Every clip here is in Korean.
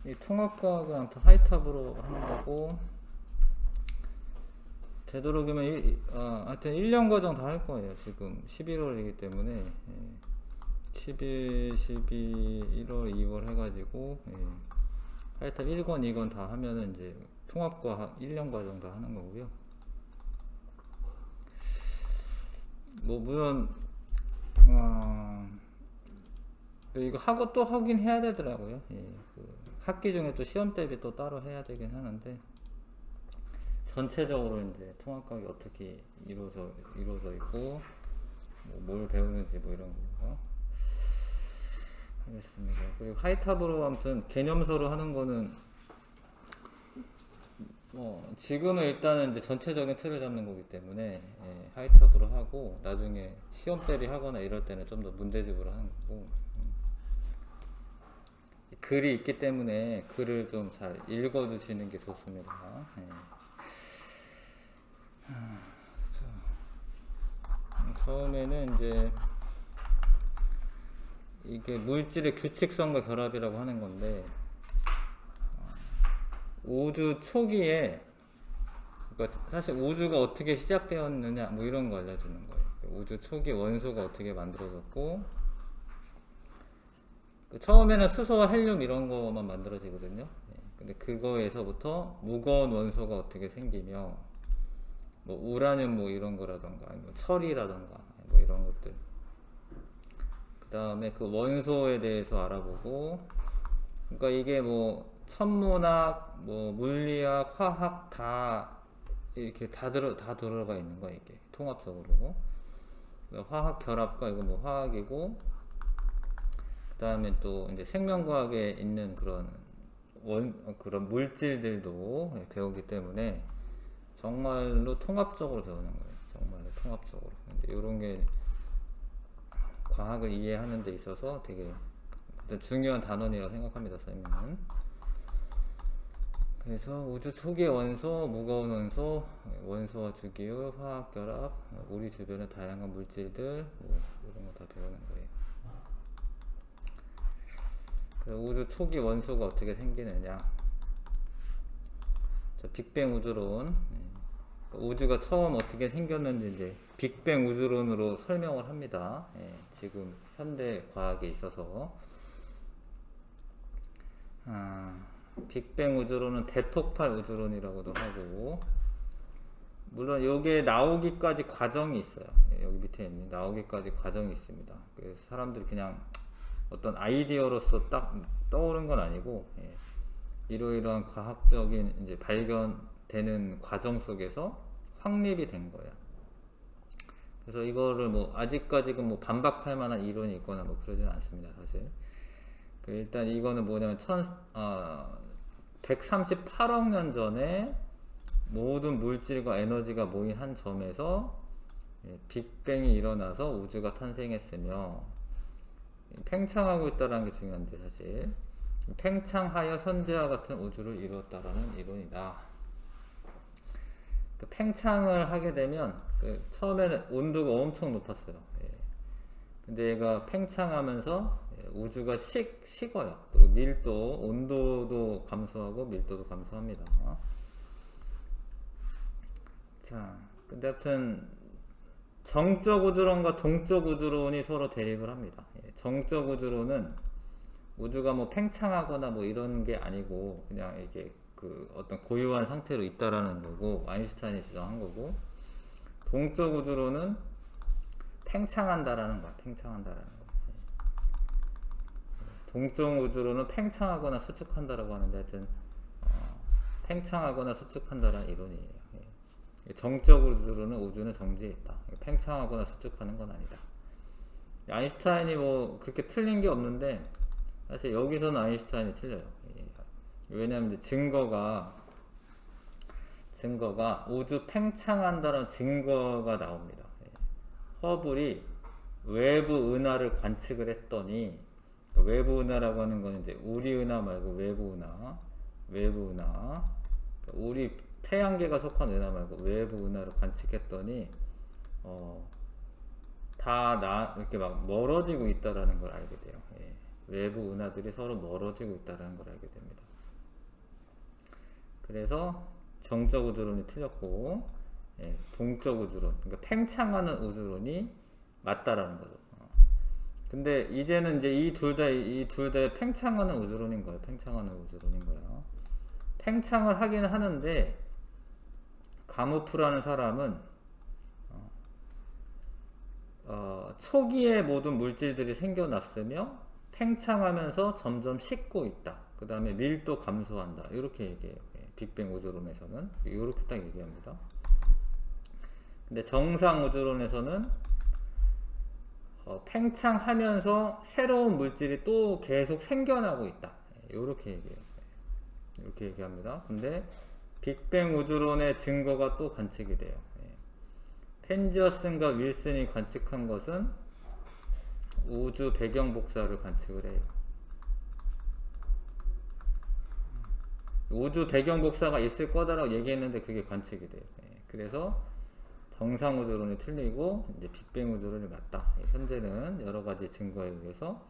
이 통합과학은 아무튼 하이탑으로 하는 거고, 되도록이면 하여튼 1년 과정 다 할 거예요. 지금 11월이기 때문에 11, 12, 1월, 2월 해가지고 하이탑 1권, 2권 다 하면은 이제 통합과학 1년 과정 다 하는 거고요. 뭐 물론 이거 하고 또 하긴 해야 되더라고요. 그 학기 중에 또 시험 대비 또 따로 해야 되긴 하는데, 전체적으로 이제 통합과학이 어떻게 이루어져 있고, 뭘 배우는지 뭐 이런 거 하겠습니다. 그리고 하이탑으로 아무튼 개념서로 하는 거는 지금은 일단은 이제 전체적인 틀을 잡는 거기 때문에 하이탑으로 하고, 나중에 시험 대비 하거나 이럴 때는 좀 더 문제집으로 하는 거고, 글이 있기 때문에 글을 좀 잘 읽어 두시는 게 좋습니다. 처음에는 이제 이게 물질의 규칙성과 결합이라고 하는 건데, 우주 초기에, 그러니까 사실 우주가 어떻게 시작되었느냐 뭐 이런 거 알려주는 거예요. 우주 초기 원소가 어떻게 만들어졌고, 처음에는 수소와 헬륨 이런 거만 만들어지거든요. 근데 그거에서부터 무거운 원소가 어떻게 생기며, 뭐 우라늄 뭐 이런 거라던가, 뭐 철이라던가 뭐 이런 것들, 그 다음에 그 원소에 대해서 알아보고, 그러니까 이게 뭐 천문학, 뭐 물리학, 화학 다 이렇게 다 들어가 있는 거야, 이게 통합적으로. 화학 결합과, 이거 뭐 화학이고, 그 다음에 또 이제 생명과학에 있는 그런 그런 물질들도 배우기 때문에 정말로 통합적으로 배우는 거예요. 정말로 통합적으로. 근데 이런 게 과학을 이해하는 데 있어서 되게 중요한 단원이라고 생각합니다, 선생님은. 그래서 우주 초기의 원소, 무거운 원소, 원소와 주기율, 화학 결합, 우리 주변의 다양한 물질들, 뭐 이런 거 다 배우는 거예요. 그래서 우주 초기 원소가 어떻게 생기느냐. 빅뱅 우주론. 우주가 처음 어떻게 생겼는지 이제 빅뱅 우주론으로 설명을 합니다. 지금 현대 과학에 있어서. 빅뱅 우주론은 대폭발 우주론이라고도 하고, 물론 여기에 나오기까지 과정이 있어요. 여기 밑에 있는 나오기까지 과정이 있습니다. 그래서 사람들이 그냥 어떤 아이디어로서 딱 떠오른 건 아니고, 이러이러한 과학적인 이제 발견되는 과정 속에서 확립이 된 거예요. 그래서 이거를 뭐 아직까지는 뭐 반박할 만한 이론이 있거나 뭐 그러지는 않습니다, 사실. 일단 이거는 뭐냐면 138억 년 전에 모든 물질과 에너지가 모인 한 점에서 빅뱅이 일어나서 우주가 탄생했으며, 팽창하고 있다는 게 중요한데, 사실 팽창하여 현재와 같은 우주를 이루었다라는 이론이다. 그 팽창을 하게 되면 처음에는 온도가 엄청 높았어요. 근데 얘가 팽창하면서 우주가 식어요. 그리고 밀도, 온도도 감소하고 밀도도 감소합니다. 자, 근데 하여튼 정적 우주론과 동적 우주론이 서로 대립을 합니다. 정적 우주론은 우주가 뭐 팽창하거나 뭐 이런 게 아니고, 그냥 이게 그 어떤 고유한 상태로 있다라는 거고, 아인슈타인이 주장한 거고, 동적 우주론은 팽창한다라는 거야. 팽창한다라는 거. 동적 우주론은 팽창하거나 수축한다라고 하는데, 하여튼 팽창하거나 수축한다라는 이론이에요. 정적 우주론은 우주는 정지해 있다. 팽창하거나 수축하는 건 아니다. 아인슈타인이 뭐 그렇게 틀린 게 없는데, 사실 여기서는 아인슈타인이 틀려요. 왜냐하면 이제 증거가 우주 팽창한다는 증거가 나옵니다. 허블이 외부 은하를 관측을 했더니, 외부 은하라고 하는 건 이제 우리 은하 말고 외부 은하, 우리 태양계가 속한 은하 말고 외부 은하를 관측했더니 이렇게 막 멀어지고 있다라는 걸 알게 돼요. 외부 은하들이 서로 멀어지고 있다라는 걸 알게 됩니다. 그래서 정적 우주론이 틀렸고, 예, 동적 우주론, 그러니까 팽창하는 우주론이 맞다라는 거죠. 근데 이제는 이제 이 둘 다 팽창하는 우주론인 거예요. 팽창하는 우주론인 거예요. 팽창을 하긴 하는데 가모프라는 사람은 초기에 모든 물질들이 생겨났으며 팽창하면서 점점 식고 있다. 그 다음에 밀도 감소한다. 이렇게 얘기해요. 빅뱅 우주론에서는 이렇게 딱 얘기합니다. 근데 정상 우주론에서는 팽창하면서 새로운 물질이 또 계속 생겨나고 있다. 이렇게 얘기해요. 이렇게 얘기합니다. 근데 빅뱅 우주론의 증거가 또 관측이 돼요. 펜지어슨과 윌슨이 관측한 것은 우주 배경 복사를 관측을 해요. 우주 배경 복사가 있을 거다라고 얘기했는데 그게 관측이 돼요. 그래서 정상 우주론이 틀리고 이제 빅뱅 우주론이 맞다. 현재는 여러 가지 증거에 의해서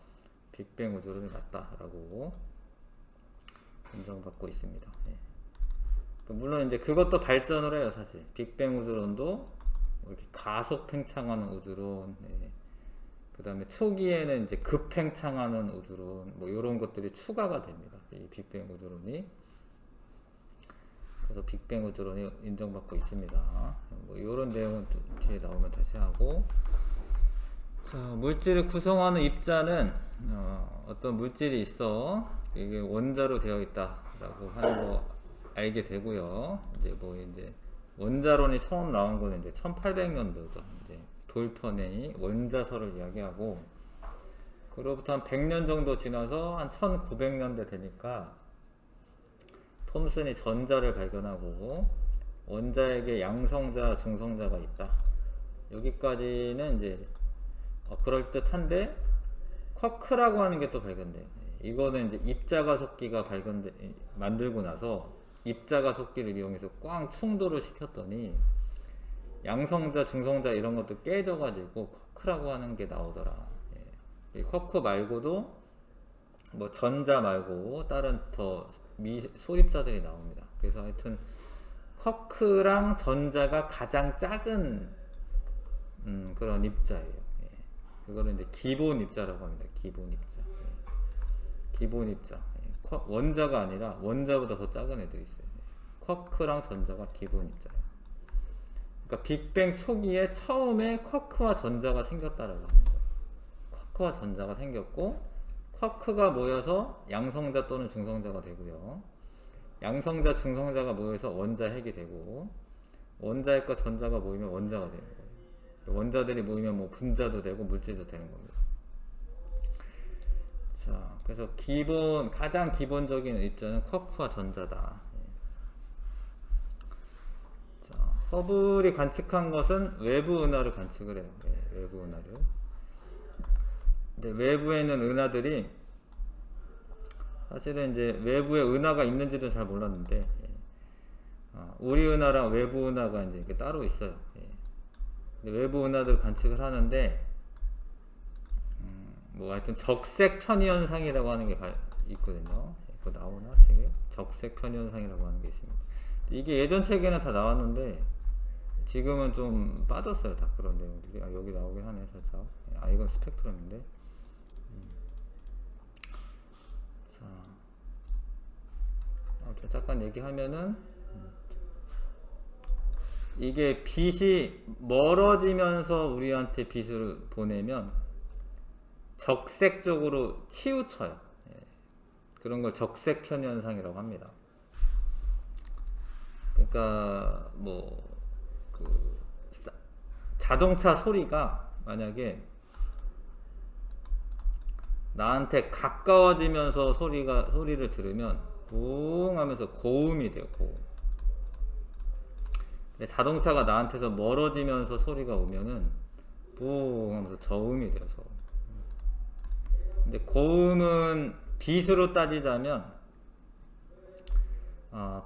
빅뱅 우주론이 맞다라고 인정받고 있습니다. 물론 이제 그것도 발전을 해요. 사실 빅뱅 우주론도 이렇게 가속 팽창하는 우주론, 그 다음에 초기에는 이제 급팽창하는 우주론, 뭐 이런 것들이 추가가 됩니다. 이 빅뱅 우주론이. 그래서 빅뱅 우주론이 인정받고 있습니다. 뭐 이런 내용은 또 뒤에 나오면 다시 하고. 자, 물질을 구성하는 입자는 어떤 물질이 있어 이게 원자로 되어 있다라고 하는 거 알게 되고요. 이제 원자론이 처음 나온 거는 이제 1800년도죠. 이제 돌턴이 원자설을 이야기하고, 그로부터 한 100년 정도 지나서 한 1900년대 되니까 톰슨이 전자를 발견하고 원자에게 양성자, 중성자가 있다. 여기까지는 이제 그럴듯한데 쿼크라고 하는 게 또 발견돼요. 이거는 이제 입자가속기가 만들고 나서 입자가속기를 이용해서 꽝 충돌을 시켰더니 양성자, 중성자 이런 것도 깨져가지고 쿼크라고 하는 게 나오더라. 이 쿼크 말고도 뭐 전자 말고 다른 더 소입자들이 나옵니다. 그래서 하여튼 쿼크랑 전자가 가장 작은 그런 입자예요. 그거를 이제 기본 입자라고 합니다. 기본 입자. 기본 입자. 원자가 아니라 원자보다 더 작은 애들이 있어요. 쿼크랑 전자가 기본 입자예요. 그러니까 빅뱅 초기에 처음에 쿼크와 전자가 생겼다라고 하는 거예요. 쿼크와 전자가 생겼고, 쿼크가 모여서 양성자 또는 중성자가 되고요. 양성자, 중성자가 모여서 원자핵이 되고, 원자핵과 전자가 모이면 원자가 되는 거예요. 원자들이 모이면 뭐 분자도 되고 물질도 되는 겁니다. 자, 그래서 가장 기본적인 입자는 쿼크와 전자다. 자, 허블이 관측한 것은 외부 은하를 관측을 해요. 외부 은하를. 근데 외부에 있는 은하들이 사실은 이제 외부에 은하가 있는지도 잘 몰랐는데, 우리 은하랑 외부 은하가 이제 이렇게 따로 있어요. 근데 외부 은하들 관측을 하는데, 뭐 하여튼 적색 편이 현상이라고 하는 게 있거든요. 그거 나오나 책에? 적색 편이 현상이라고 하는 게 있습니다. 이게 예전 책에는 다 나왔는데 지금은 좀 빠졌어요. 다 그런 내용들이. 여기 나오게 하네 살짝. 이건 스펙트럼인데. 자, 잠깐 얘기하면은 이게 빛이 멀어지면서 우리한테 빛을 보내면 적색 쪽으로 치우쳐요. 그런 걸 적색 편이 현상이라고 합니다. 그러니까 자동차 소리가 만약에 나한테 가까워지면서 소리를 들으면 붕 하면서 고음이 돼요. 고음. 근데 자동차가 나한테서 멀어지면서 소리가 오면은 붕 하면서 저음이 돼요. 저음. 근데 고음은 빛으로 따지자면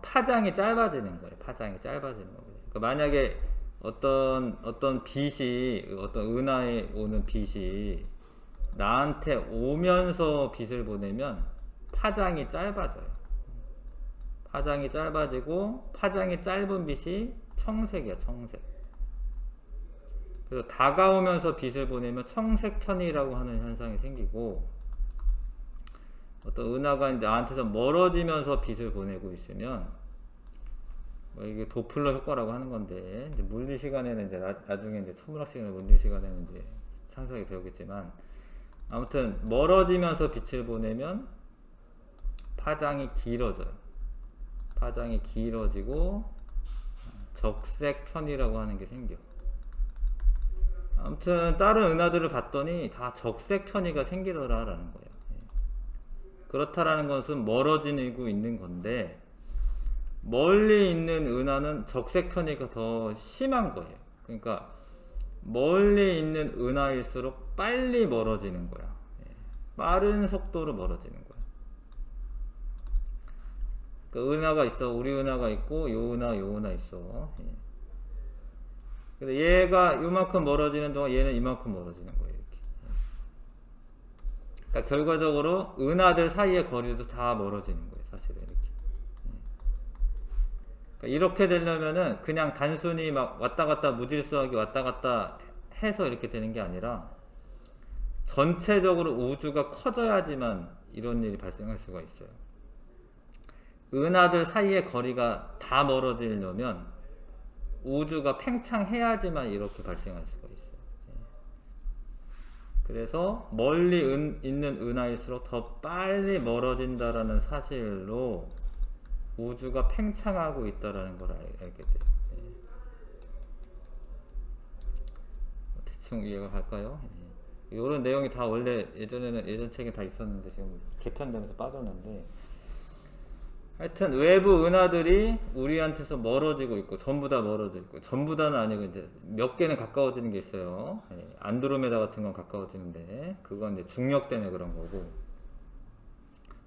파장이 짧아지는 거예요. 파장이 짧아지는 겁니다. 그러니까 만약에 어떤 빛이, 어떤 은하에 오는 빛이 나한테 오면서 빛을 보내면 파장이 짧아져요. 파장이 짧아지고 파장이 짧은 빛이 청색이야, 청색. 그래서 다가오면서 빛을 보내면 청색편이라고 하는 현상이 생기고, 어떤 은하가 나한테서 멀어지면서 빛을 보내고 있으면, 뭐 이게 도플러 효과라고 하는 건데, 이제 물리 시간에는 이제 나중에 이제 천문학 시간에 물리 시간에는 이제 상세하게 배우겠지만, 아무튼 멀어지면서 빛을 보내면 파장이 길어져요. 파장이 길어지고 적색편이라고 하는 게 생겨. 아무튼 다른 은하들을 봤더니 다 적색편이가 생기더라라는 거예요. 그렇다라는 것은 멀어지고 있는 건데, 멀리 있는 은하는 적색편이가 더 심한 거예요. 그러니까 멀리 있는 은하일수록 빨리 멀어지는 거야. 빠른 속도로 멀어지는 거야. 그러니까 은하가 있어. 우리 은하가 있고 요 은하 있어. 근데 얘가 요만큼 멀어지는 동안 얘는 이만큼 멀어지는 거예요. 이렇게. 그러니까 결과적으로 은하들 사이의 거리도 다 멀어지는 거예요. 사실은 이렇게. 그러니까 이렇게 되려면은 그냥 단순히 막 왔다 갔다 무질서하게 왔다 갔다 해서 이렇게 되는 게 아니라 전체적으로 우주가 커져야지만 이런 일이 발생할 수가 있어요. 은하들 사이의 거리가 다 멀어지려면 우주가 팽창해야지만 이렇게 발생할 수가 있어요. 그래서 멀리 있는 은하일수록 더 빨리 멀어진다라는 사실로 우주가 팽창하고 있다라는 걸 알게 돼요. 대충 이해가 갈까요? 이런 내용이 다 원래 예전 책에 다 있었는데 지금 개편되면서 빠졌는데, 하여튼 외부 은하들이 우리한테서 멀어지고 있고, 전부 다 멀어지고 있고, 전부 다는 아니고 이제 몇 개는 가까워지는 게 있어요. 안드로메다 같은 건 가까워지는데 그건 이제 중력 때문에 그런 거고,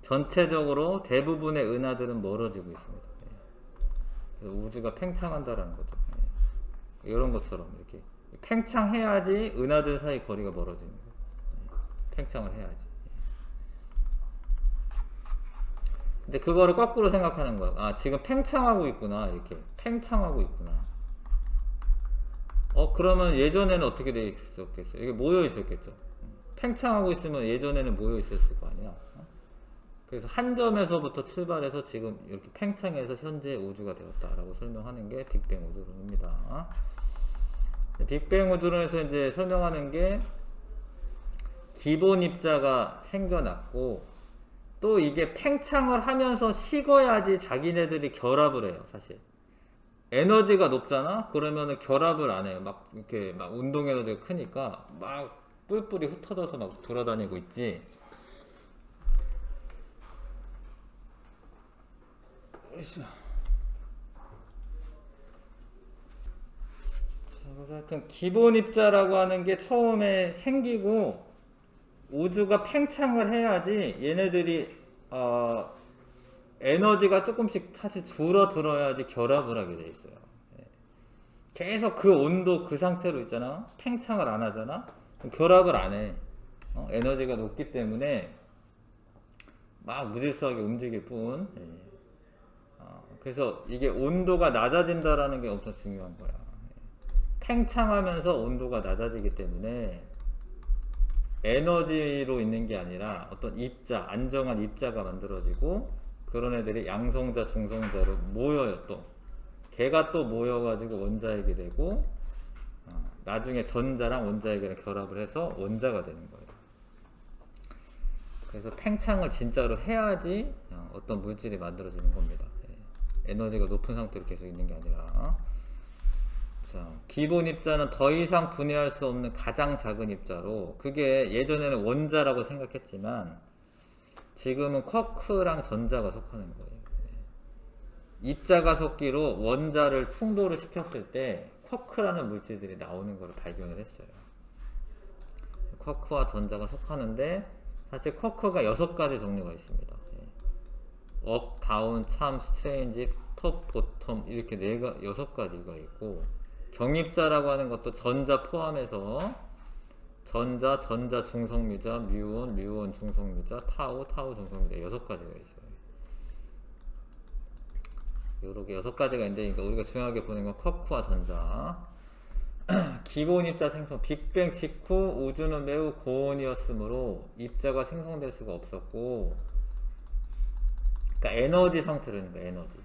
전체적으로 대부분의 은하들은 멀어지고 있습니다. 그래서 우주가 팽창한다라는 거죠. 이런 것처럼 이렇게 팽창해야지 은하들 사이 거리가 멀어지는 거예요. 팽창을 해야지. 근데 그거를 거꾸로 생각하는 거야. 아, 지금 팽창하고 있구나. 이렇게 팽창하고 있구나. 그러면 예전에는 어떻게 돼 있었겠어요? 이게 모여 있었겠죠. 팽창하고 있으면 예전에는 모여 있었을 거 아니야. 그래서 한 점에서부터 출발해서 지금 이렇게 팽창해서 현재 우주가 되었다라고 설명하는 게 빅뱅 우주론입니다. 빅뱅 우주론에서 이제 설명하는 게 기본 입자가 생겨났고, 또 이게 팽창을 하면서 식어야지 자기네들이 결합을 해요. 사실 에너지가 높잖아? 그러면은 결합을 안 해요. 막 이렇게 막 운동 에너지가 크니까 막 뿔뿔이 흩어져서 막 돌아다니고 있지. 하여튼 기본 입자라고 하는 게 처음에 생기고 우주가 팽창을 해야지 얘네들이 에너지가 조금씩 사실 줄어들어야지 결합을 하게 돼 있어요. 계속 그 온도 그 상태로 있잖아. 팽창을 안 하잖아. 결합을 안 해. 에너지가 높기 때문에 막 무질서하게 움직일 뿐. 그래서 이게 온도가 낮아진다라는 게 엄청 중요한 거야. 팽창하면서 온도가 낮아지기 때문에 에너지로 있는 게 아니라 어떤 입자, 안정한 입자가 만들어지고, 그런 애들이 양성자, 중성자로 모여요. 또 걔가 또 모여가지고 원자핵이 되고, 나중에 전자랑 원자핵이랑 결합을 해서 원자가 되는 거예요. 그래서 팽창을 진짜로 해야지 어떤 물질이 만들어지는 겁니다. 에너지가 높은 상태로 계속 있는 게 아니라. 자, 기본 입자는 더 이상 분해할 수 없는 가장 작은 입자로, 그게 예전에는 원자라고 생각했지만 지금은 쿼크랑 전자가 속하는 거예요. 입자가 섞기로 원자를 충돌을 시켰을 때 쿼크라는 물질들이 나오는 것을 발견을 했어요. 쿼크와 전자가 속하는데 사실 쿼크가 6가지 종류가 있습니다. 업, 다운, 참, 스트레인지, 톱, 보텀 이렇게 6가지가 있고, 경입자라고 하는 것도 전자 포함해서 전자, 전자 중성미자, 뮤온, 뮤온 중성미자, 타우, 타우 중성미자 6가지가 있어요. 요렇게 6가지가 있는데, 그러니까 우리가 중요하게 보는 건 쿼크와 전자. 기본 입자 생성, 빅뱅 직후 우주는 매우 고온이었으므로 입자가 생성될 수가 없었고, 그러니까 에너지 상태라는 거예요. 에너지.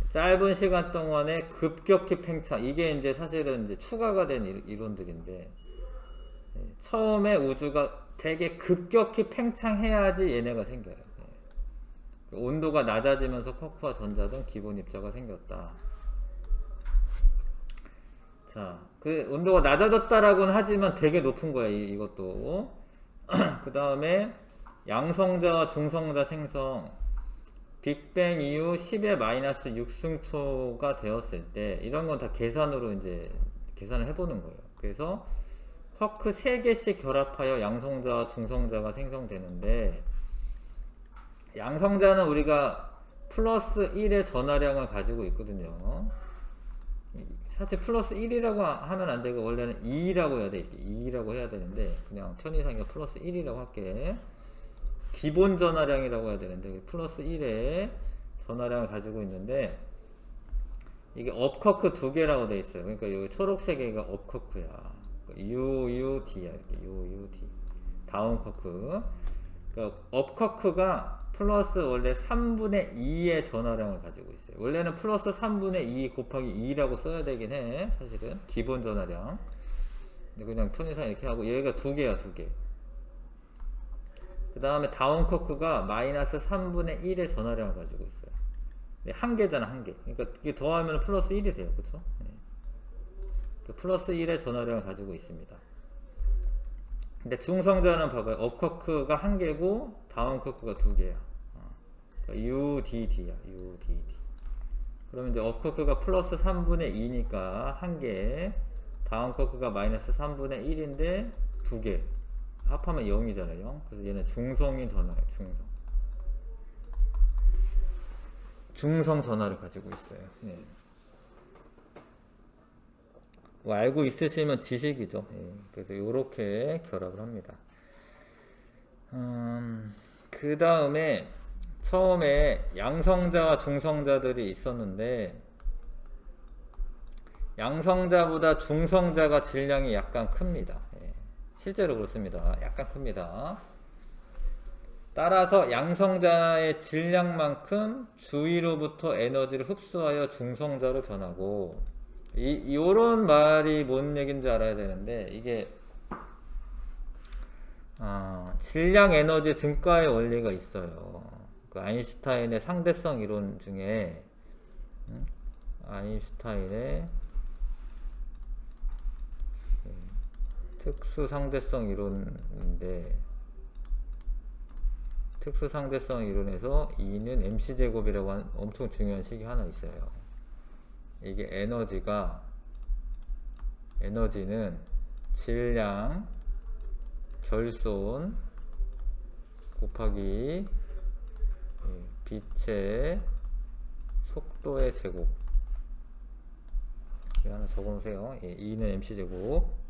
짧은 시간 동안에 급격히 팽창, 이게 이제 사실은 이제 추가가 된 이론들인데, 처음에 우주가 되게 급격히 팽창해야지 얘네가 생겨요. 온도가 낮아지면서 쿼크와 전자 등 기본 입자가 생겼다. 자, 그 온도가 낮아졌다라고는 하지만 되게 높은 거야, 이것도. 그 다음에 양성자와 중성자 생성, 빅뱅 이후 10의 마이너스 6승초가 되었을 때, 이런 건 다 계산으로 이제 계산을 해보는 거예요. 그래서 쿼크 3개씩 결합하여 양성자와 중성자가 생성되는데, 양성자는 우리가 플러스 1의 전하량을 가지고 있거든요. 사실 플러스 1이라고 하면 안 되고 원래는 2라고 해야 돼. 2라고 해야 되는데 그냥 편의상에 플러스 1이라고 할게. 기본 전하량이라고 해야 되는데 플러스 1의 전하량을 가지고 있는데, 이게 업커크 2개라고 돼 있어요. 그러니까 여기 초록색이가 업커크야. UUD야. 이렇게 UUD. 다운커크. 그러니까 업커크가 플러스 원래 3분의 2의 전하량을 가지고 있어요. 원래는 플러스 3분의 2 곱하기 2라고 써야 되긴 해. 사실은 기본 전하량. 근데 그냥 편의상 이렇게 하고, 얘가 2개야. 2개. 그 다음에 다운커크가 마이너스 3분의 1의 전하량을 가지고 있어요. 네, 1개잖아. 1개. 그러니까 이게 더하면 플러스 1이 돼요. 그쵸? 네. 플러스 1의 전하량을 가지고 있습니다. 근데 중성자는 봐봐요. 업커크가 1개고 다운커크가 2개야. 그러니까 UDD야. UDD. 그러면 이제 업커크가 플러스 3분의 2니까 1개, 다운커크가 마이너스 3분의 1인데 2개. 합하면 0이잖아요. 0. 그래서 얘는 중성인 전하예요. 중성 전하를 가지고 있어요. 네. 뭐 알고 있으시면 지식이죠. 예. 그래서 이렇게 결합을 합니다. 그 다음에 처음에 양성자와 중성자들이 있었는데, 양성자보다 중성자가 질량이 약간 큽니다. 예. 실제로 그렇습니다. 약간 큽니다. 따라서 양성자의 질량만큼 주위로부터 에너지를 흡수하여 중성자로 변하고, 요런 말이 뭔 얘기인지 알아야 되는데, 이게 질량 에너지 등가의 원리가 있어요. 그 아인슈타인의 상대성 이론 중에, 아인슈타인의 특수 상대성 이론인데, 특수 상대성 이론에서 E는 mc제곱이라고 하는 엄청 중요한 식이 하나 있어요. 이게 에너지는 질량 결손 곱하기 빛의 속도의 제곱. 이거 하나 적어놓으세요. E는 mc제곱.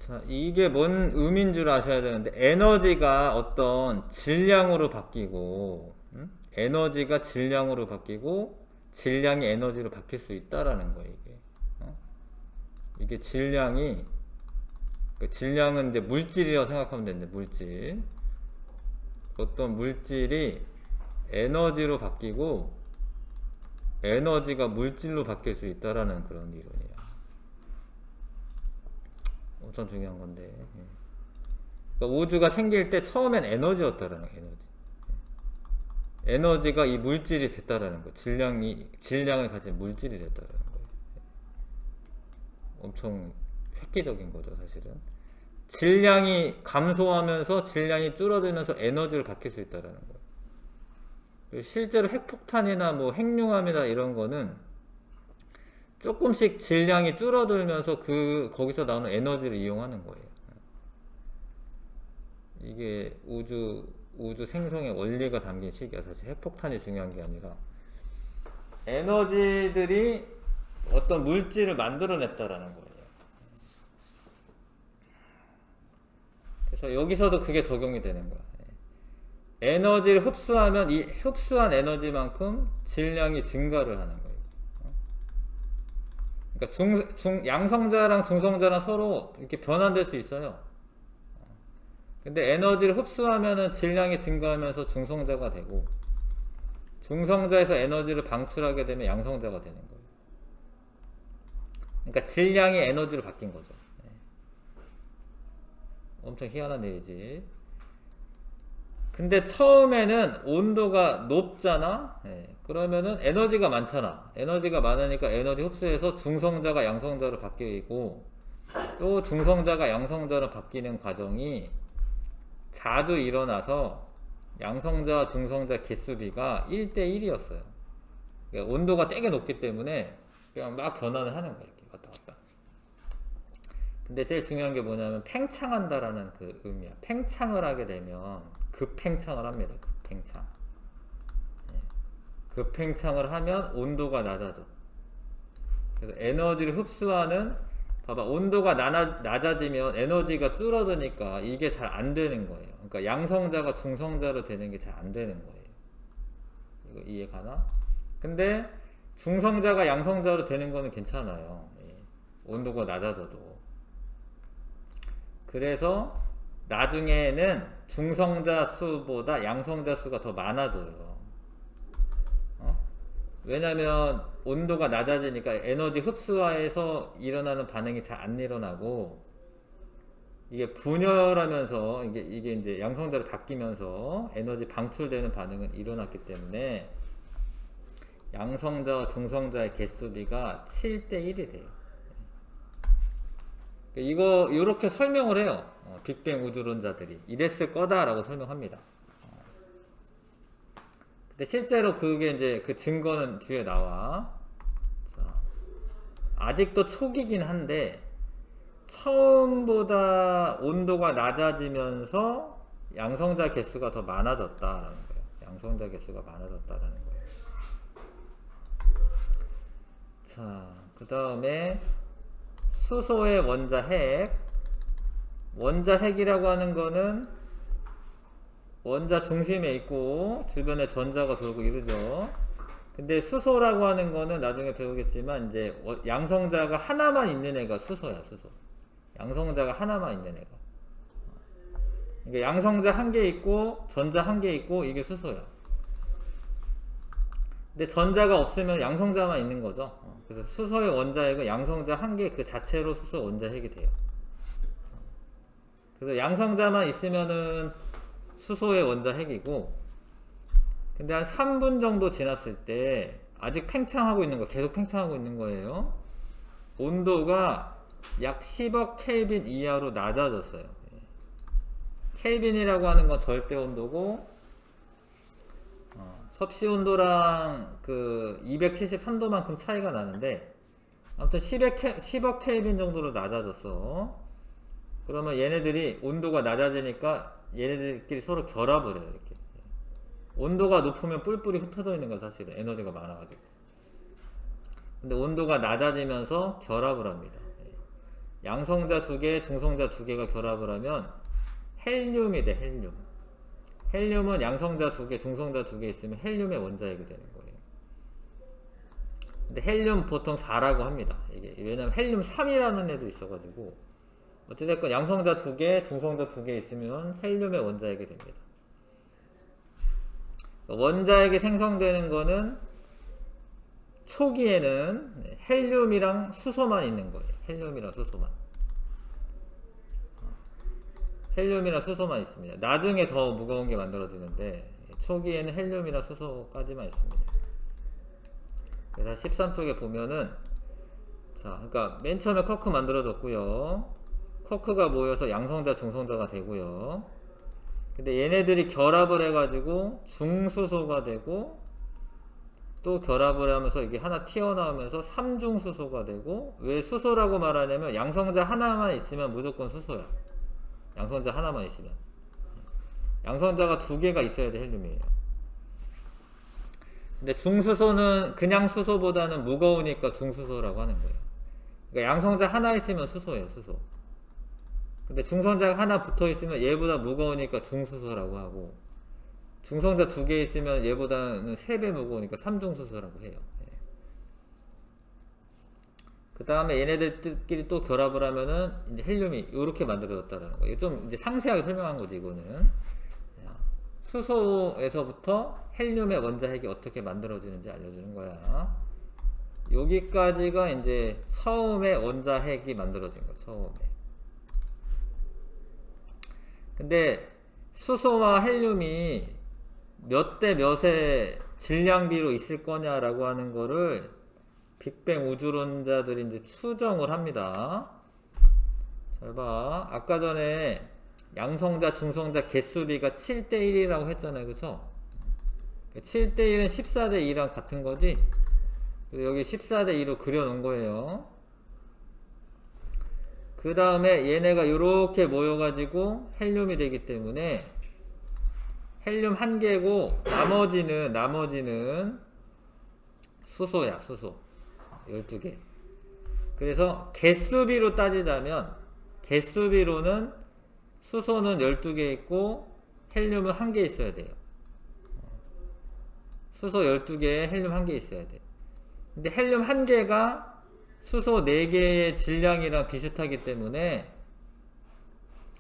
자, 이게 뭔 의미인 줄 아셔야 되는데, 에너지가 어떤 질량으로 바뀌고, 에너지가 질량으로 바뀌고, 질량이 에너지로 바뀔 수 있다라는 거예요, 이게. 이게 질량은 이제 물질이라고 생각하면 되는데, 물질. 어떤 물질이 에너지로 바뀌고, 에너지가 물질로 바뀔 수 있다라는 그런 이론이에요. 엄청 중요한 건데, 그러니까 우주가 생길 때 처음엔 에너지였다라는 거예요. 에너지가 이 물질이 됐다라는 거. 질량을 가진 물질이 됐다라는 거예요. 엄청 획기적인 거죠, 사실은. 질량이 감소하면서 질량이 줄어들면서 에너지를 바뀔 수 있다라는 거예요. 실제로 핵폭탄이나 뭐 핵융합이나 이런 거는 조금씩 질량이 줄어들면서 거기서 나오는 에너지를 이용하는 거예요. 이게 우주 생성의 원리가 담긴 식이야. 사실 핵폭탄이 중요한 게 아니라, 에너지들이 어떤 물질을 만들어냈다라는 거예요. 그래서 여기서도 그게 적용이 되는 거야. 에너지를 흡수하면 이 흡수한 에너지만큼 질량이 증가를 하는 거예요. 그러니까 양성자랑 중성자랑 서로 이렇게 변환될 수 있어요. 근데 에너지를 흡수하면은 질량이 증가하면서 중성자가 되고, 중성자에서 에너지를 방출하게 되면 양성자가 되는 거예요. 그러니까 질량이 에너지로 바뀐 거죠. 엄청 희한한 일이지. 근데 처음에는 온도가 높잖아. 그러면은 에너지가 많잖아. 에너지가 많으니까 에너지 흡수해서 중성자가 양성자로 바뀌고, 또 중성자가 양성자로 바뀌는 과정이 자주 일어나서 양성자 중성자 개수비가 1대1이었어요. 그러니까 온도가 되게 높기 때문에 그냥 막 변환을 하는 거예요. 이렇게 왔다 갔다. 근데 제일 중요한 게 뭐냐면 팽창한다라는 그 의미야. 팽창을 하게 되면 급팽창을 합니다. 급팽창. 급팽창을 하면 온도가 낮아져. 그래서 에너지를 흡수하는, 봐봐, 온도가 낮아지면 에너지가 줄어드니까 이게 잘 안 되는 거예요. 그러니까 양성자가 중성자로 되는 게 잘 안 되는 거예요. 이거 이해 가나? 근데 중성자가 양성자로 되는 거는 괜찮아요. 온도가 낮아져도. 그래서 나중에는 중성자 수보다 양성자 수가 더 많아져요. 왜냐면 온도가 낮아지니까 에너지 흡수화에서 일어나는 반응이 잘 안 일어나고, 이게 분열하면서 이게 이제 양성자로 바뀌면서 에너지 방출되는 반응은 일어났기 때문에 양성자와 중성자의 개수비가 7대1이 돼요. 이거 이렇게 설명을 해요. 빅뱅 우주론자들이 이랬을 거다라고 설명합니다. 근데 실제로 그게 이제 그 증거는 뒤에 나와. 자, 아직도 초기긴 한데 처음보다 온도가 낮아지면서 양성자 개수가 더 많아졌다라는 거예요. 양성자 개수가 많아졌다라는 거예요. 자, 그 다음에 수소의 원자핵. 원자핵이라고 하는 거는 원자 중심에 있고 주변에 전자가 돌고 이러죠. 근데 수소라고 하는 거는 나중에 배우겠지만 이제 양성자가 하나만 있는 애가 수소야. 수소. 양성자가 하나만 있는 애가. 그러니까 양성자 한 개 있고 전자 한 개 있고 이게 수소야. 근데 전자가 없으면 양성자만 있는 거죠. 그래서 수소의 원자핵은 양성자 한 개 그 자체로 수소 원자핵이 돼요. 그래서 양성자만 있으면은 수소의 원자핵이고, 근데 한 3분 정도 지났을 때 아직 팽창하고 있는 거, 계속 팽창하고 있는 거예요. 온도가 약 10억 켈빈 이하로 낮아졌어요. 켈빈이라고 하는 건 절대 온도고, 섭씨 온도랑 그 273도만큼 차이가 나는데, 아무튼 10억 켈빈 정도로 낮아졌어. 그러면 얘네들이 온도가 낮아지니까 얘네들끼리 서로 결합을 해요. 이렇게 온도가 높으면 뿔뿔이 흩어져 있는 거야. 사실은 에너지가 많아가지고. 근데 온도가 낮아지면서 결합을 합니다. 양성자 두 개, 중성자 두 개가 결합을 하면 헬륨이 돼. 헬륨. 헬륨은 양성자 두 개, 중성자 두 개 있으면 헬륨의 원자핵이 되는 거예요. 근데 헬륨 보통 4라고 합니다. 이게 왜냐면 헬륨 3이라는 애도 있어가지고, 어찌됐건 양성자 두 개, 중성자 두 개 있으면 헬륨의 원자핵이 됩니다. 원자핵이 생성되는 거는 초기에는 헬륨이랑 수소만 있는 거예요. 헬륨이랑 수소만. 헬륨이랑 수소만 있습니다. 나중에 더 무거운 게 만들어지는데 초기에는 헬륨이랑 수소까지만 있습니다. 그래서 13쪽에 보면은, 자, 그러니까 맨 처음에 쿼크 만들어졌고요. 쿼크가 모여서 양성자 중성자가 되고요. 근데 얘네들이 결합을 해가지고 중수소가 되고, 또 결합을 하면서 이게 하나 튀어나오면서 삼중수소가 되고, 왜 수소라고 말하냐면 양성자 하나만 있으면 무조건 수소야. 양성자 하나만 있으면. 양성자가 두 개가 있어야 돼. 헬륨이에요. 근데 중수소는 그냥 수소보다는 무거우니까 중수소라고 하는 거예요. 그러니까 양성자 하나 있으면 수소예요, 수소. 근데 중성자가 하나 붙어 있으면 얘보다 무거우니까 중수소라고 하고, 중성자 두 개 있으면 얘보다는 3배 무거우니까 삼중수소라고 해요. 그 다음에 얘네들끼리 또 결합을 하면은 이제 헬륨이 이렇게 만들어졌다라는 거예요. 좀 이제 상세하게 설명한 거지, 이거는. 수소에서부터 헬륨의 원자핵이 어떻게 만들어지는지 알려주는 거야. 여기까지가 이제 처음에 원자핵이 만들어진 거, 처음에. 근데 수소와 헬륨이 몇 대 몇의 질량비로 있을 거냐라고 하는 거를 빅뱅 우주론자들이 이제 추정을 합니다. 잘 봐. 아까 전에 양성자, 중성자 개수비가 7대1이라고 했잖아요. 그쵸? 7대1은 14대2랑 같은 거지? 여기 14대2로 그려놓은 거예요. 그 다음에 얘네가 이렇게 모여가지고 헬륨이 되기 때문에 헬륨 한 개고 나머지는 수소야, 수소. 12개. 그래서 개수비로 따지자면 개수비로는 수소는 12개 있고 헬륨은 1개 있어야 돼요. 수소 12개에 헬륨 1개 있어야 돼. 근데 헬륨 1개가 수소 4개의 질량이랑 비슷하기 때문에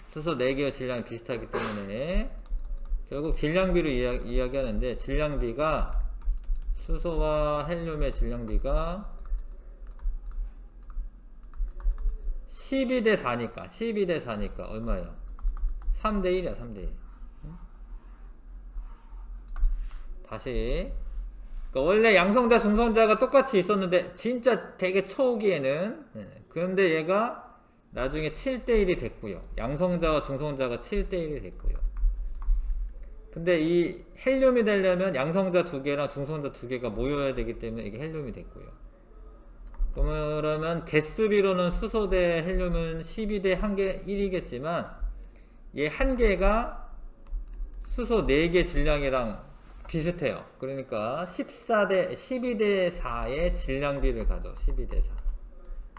수소 4개의 질량이 비슷하기 때문에 결국 질량비로 이야기하는데 질량비가 수소와 헬륨의 질량비가 12대 4니까 얼마예요? 3대 1이야 3대 1. 다시 그러니까 원래 양성자 중성자가 똑같이 있었는데 진짜 되게 초기에는 그런데 얘가 나중에 7대 1이 됐고요. 양성자와 중성자가 7대 1이 됐고요. 근데 이 헬륨이 되려면 양성자 2개랑 중성자 2개가 모여야 되기 때문에 이게 헬륨이 됐고요. 그러면 개수비로는 수소 대 헬륨은 12대 1이겠지만 얘 1개가 수소 4개 질량이랑 비슷해요. 그러니까 12대 4의 질량비를 가져. 12대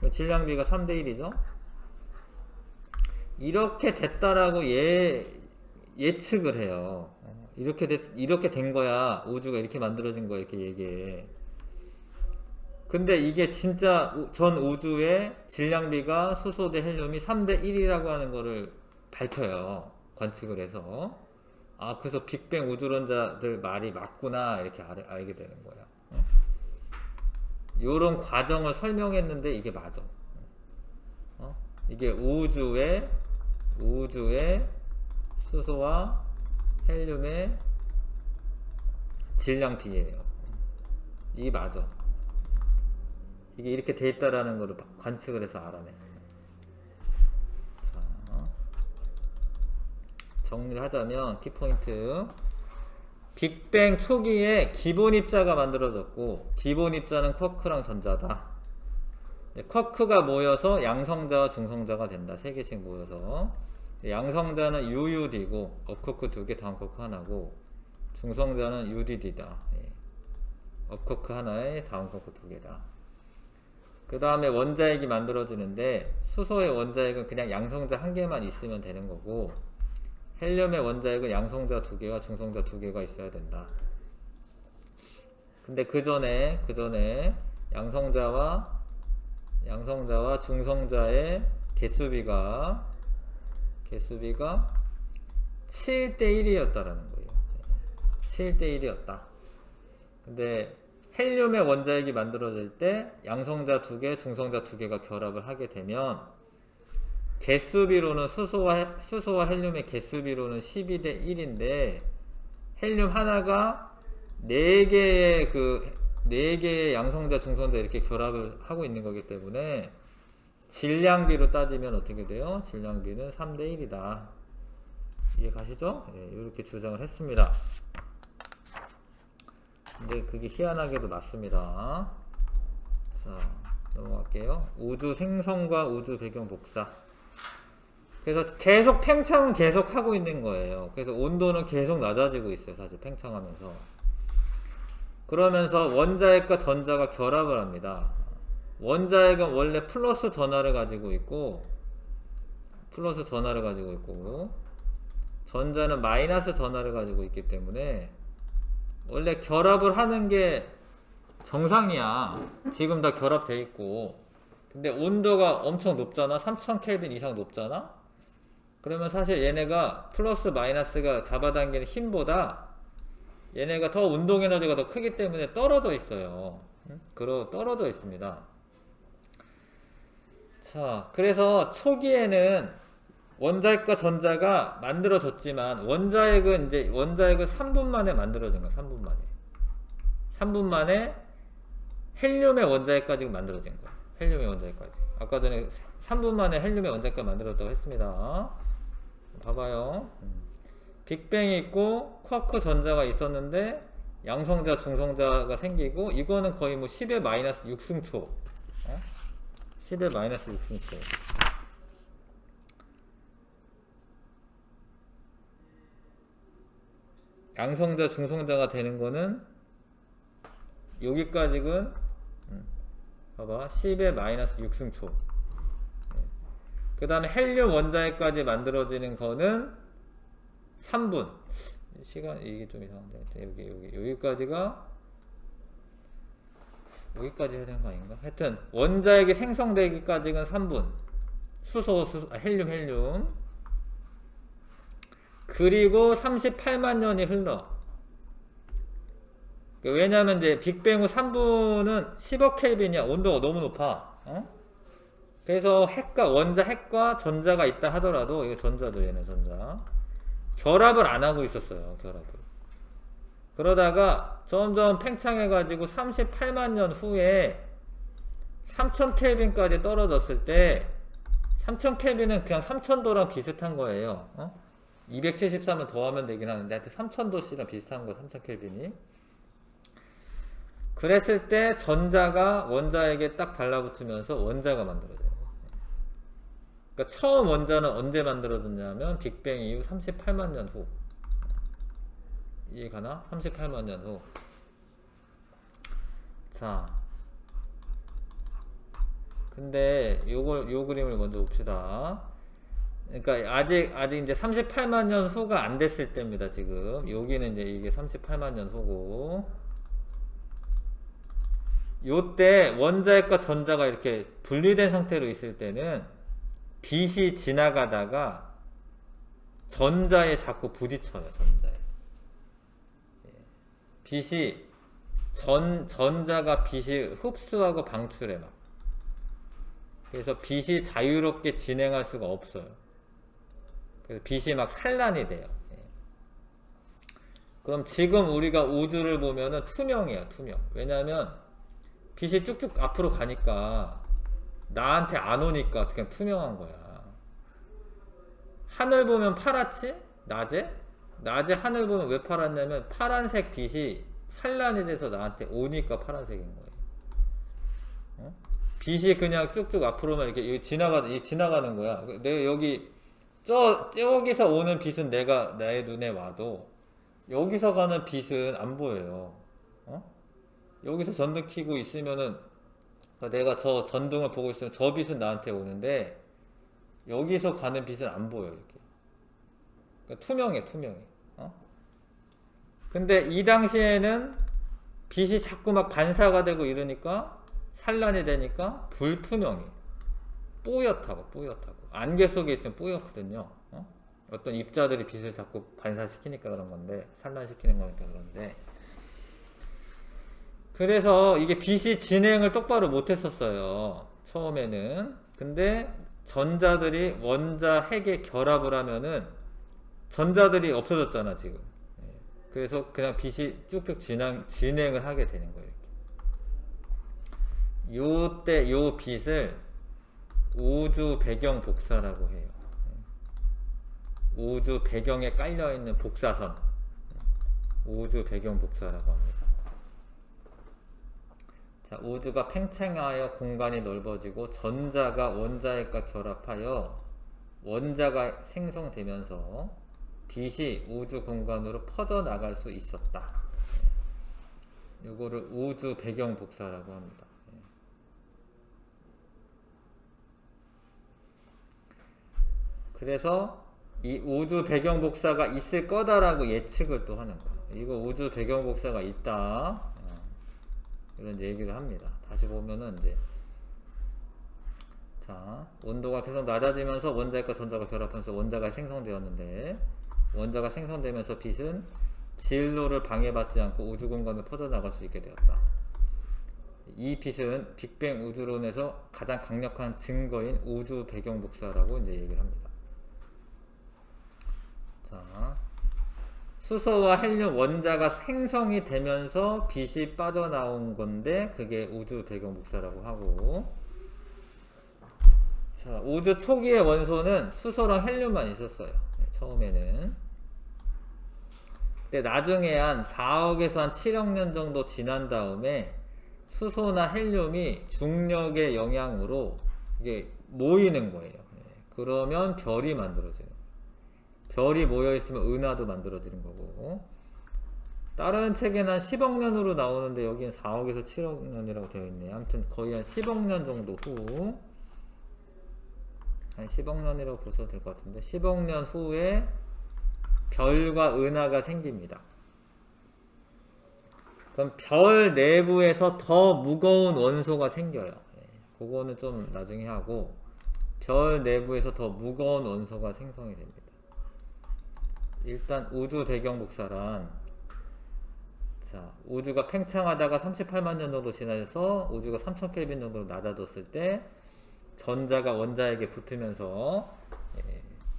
4. 질량비가 3대 1이죠. 이렇게 됐다라고 예측을 해요. 이렇게 된 거야. 우주가 이렇게 만들어진 거야. 이렇게 얘기해. 근데 이게 진짜 전 우주의 질량비가 수소 대 헬륨이 3대 1이라고 하는 거를 밝혀요. 관측을 해서. 아, 그래서 빅뱅 우주론자들 말이 맞구나. 이렇게 알게 되는 거야. 요런 과정을 설명했는데 이게 맞아. 이게 우주의 수소와 헬륨의 질량비예요. 이게 맞아. 이게 이렇게 돼 있다라는 거를 관측을 해서 알아내. 자, 정리를 하자면 키포인트. 빅뱅 초기에 기본 입자가 만들어졌고 기본 입자는 쿼크랑 전자다. 쿼크가 모여서 양성자와 중성자가 된다. 3개씩 모여서. 양성자는 UUD고 업쿼크 2개, 다운쿼크 하나고 중성자는 UDD다. 업쿼크 하나에 다운쿼크 2개다. 그 다음에 원자핵이 만들어지는데 수소의 원자핵은 그냥 양성자 1개만 있으면 되는 거고 헬륨의 원자핵은 양성자 2개와 중성자 2개가 있어야 된다. 근데 그 전에 양성자와 중성자의 개수비가 7대 1이었다라는 거예요. 7대 1이었다. 근데 헬륨의 원자핵이 만들어질 때 양성자 2개, 중성자 2개가 결합을 하게 되면 개수비로는 수소와 헬륨의 개수비로는 12대 1인데 헬륨 하나가 4개의 양성자, 중성자 이렇게 결합을 하고 있는 거기 때문에 질량비로 따지면 어떻게 돼요? 질량비는 3대 1이다. 이해 가시죠? 네, 이렇게 주장을 했습니다. 근데 그게 희한하게도 맞습니다. 자, 넘어갈게요. 우주 생성과 우주 배경 복사. 그래서 계속 팽창은 계속 하고 있는 거예요. 그래서 온도는 계속 낮아지고 있어요. 사실 팽창하면서. 그러면서 원자핵과 전자가 결합을 합니다. 원자핵은 원래 플러스 전하를 가지고 있고 전자는 마이너스 전하를 가지고 있기 때문에 원래 결합을 하는 게 정상이야. 지금 다 결합돼 있고. 근데 온도가 엄청 높잖아. 3000켈빈 이상 높잖아. 그러면 사실 얘네가 플러스 마이너스가 잡아당기는 힘보다 얘네가 더 운동 에너지가 더 크기 때문에 떨어져 있어요. 떨어져 있습니다. 자, 그래서 초기에는 원자핵과 전자가 만들어졌지만 원자핵은 3분 만에 만들어진 거야. 3분 만에. 3분 만에 헬륨의 원자핵까지 만들어진 거야. 헬륨의 원자핵까지. 아까 전에 3분 만에 헬륨의 원자핵까지 만들었다고 했습니다. 봐봐요. 빅뱅이 있고 쿼크 전자가 있었는데 양성자 중성자가 생기고 이거는 거의 뭐 10의 마이너스 6승초. 10의 마이너스 6승초. 양성자 중성자가 되는 거는 여기까지는 봐봐 10의 마이너스 6승초. 그 다음에 헬륨 원자핵까지 만들어지는 거는 3분. 시간 이게 좀 이상한데 여기까지 해야 되는 거 아닌가? 하여튼 원자핵이 생성되기까지는 3분. 헬륨. 그리고 38만 년이 흘러. 왜냐면 이제 빅뱅 후 3분은 10억 켈빈이야. 온도가 너무 높아. 그래서 원자 핵과 전자가 있다 하더라도 이거 전자도 얘네 전자 결합을 안 하고 있었어요. 그러다가 점점 팽창해가지고 38만 년 후에 3000켈빈까지 떨어졌을 때 3000켈빈은 그냥 3000도랑 비슷한 거예요. 273을 더하면 되긴 하는데 하여튼 3000도씨랑 비슷한 거 3000켈빈이. 그랬을 때 전자가 원자에게 딱 달라붙으면서 원자가 만들어져요. 그러니까 처음 원자는 언제 만들어졌냐면 빅뱅 이후 38만 년 후. 이해가나? 38만 년 후. 자, 근데 요 그림을 먼저 봅시다. 그러니까 아직 이제 38만 년 후가 안 됐을 때입니다. 지금 여기는 이제 이게 38만 년 후고, 요때 원자핵과 전자가 이렇게 분리된 상태로 있을 때는 빛이 지나가다가 전자에 자꾸 부딪혀요. 빛이 전자가 빛을 흡수하고 방출해 막. 그래서 빛이 자유롭게 진행할 수가 없어요. 그래서 빛이 막 산란이 돼요. 그럼 지금 우리가 우주를 보면은 투명이야, 투명. 왜냐하면 빛이 쭉쭉 앞으로 가니까 나한테 안 오니까 그냥 투명한 거야. 하늘 보면 파랗지? 낮에 하늘 보면 왜 파랗냐면 파란색 빛이 산란이 돼서 나한테 오니까 파란색인 거예요. 빛이 그냥 쭉쭉 앞으로만 이렇게 지나가는 거야. 내가 여기 저기서 오는 빛은 나의 눈에 와도 여기서 가는 빛은 안 보여요. 여기서 전등 켜고 있으면은 내가 저 전등을 보고 있으면 저 빛은 나한테 오는데 여기서 가는 빛은 안 보여. 이렇게. 그러니까 투명해. 근데 이 당시에는 빛이 자꾸 막 반사가 되고 이러니까 산란이 되니까 불투명해. 뿌옇다고. 안개 속에 있으면 뿌옇거든요. 어떤 입자들이 빛을 자꾸 반사시키니까 그런 건데, 산란시키는 거니까 그런데. 그래서 이게 빛이 진행을 똑바로 못했었어요. 처음에는. 근데 전자들이 원자 핵에 결합을 하면은 전자들이 없어졌잖아 지금. 그래서 그냥 빛이 쭉쭉 진행을 하게 되는 거예요. 요때 요 빛을 우주 배경 복사라고 해요. 우주 배경에 깔려있는 복사선, 우주 배경 복사라고 합니다. 자, 우주가 팽창하여 공간이 넓어지고 전자가 원자핵과 결합하여 원자가 생성되면서 빛이 우주 공간으로 퍼져나갈 수 있었다. 요거를 우주 배경 복사라고 합니다. 예. 그래서 이 우주 배경 복사가 있을 거다라고 예측을 또 하는 거예요. 이거 우주 배경 복사가 있다. 이런 얘기를 합니다. 다시 보면은 이제 자, 온도가 계속 낮아지면서 원자핵과 전자가 결합하면서 원자가 생성되었는데 원자가 생성되면서 빛은 진로를 방해받지 않고 우주 공간을 퍼져나갈 수 있게 되었다. 이 빛은 빅뱅 우주론에서 가장 강력한 증거인 우주 배경 복사라고 이제 얘기를 합니다. 자, 수소와 헬륨 원자가 생성이 되면서 빛이 빠져나온 건데 그게 우주 배경 복사라고 하고, 자, 우주 초기의 원소는 수소랑 헬륨만 있었어요. 처음에는. 근데 나중에 한 4억에서 한 7억 년 정도 지난 다음에 수소나 헬륨이 중력의 영향으로 이게 모이는 거예요. 그러면 별이 만들어지는 거예요. 별이 모여있으면 은하도 만들어지는 거고, 다른 책에는 한 10억 년으로 나오는데 여기는 4억에서 7억 년이라고 되어 있네요. 아무튼 거의 한 10억 년 정도 후, 한 10억 년이라고 보셔도 될 것 같은데 10억 년 후에 별과 은하가 생깁니다. 그럼 별 내부에서 더 무거운 원소가 생겨요. 그거는 좀 나중에 하고, 별 내부에서 더 무거운 원소가 생성이 됩니다. 일단 우주 배경 복사란, 자, 우주가 팽창하다가 38만 년 정도 지나서 우주가 3000켈빈 정도로 낮아졌을 때 전자가 원자에게 붙으면서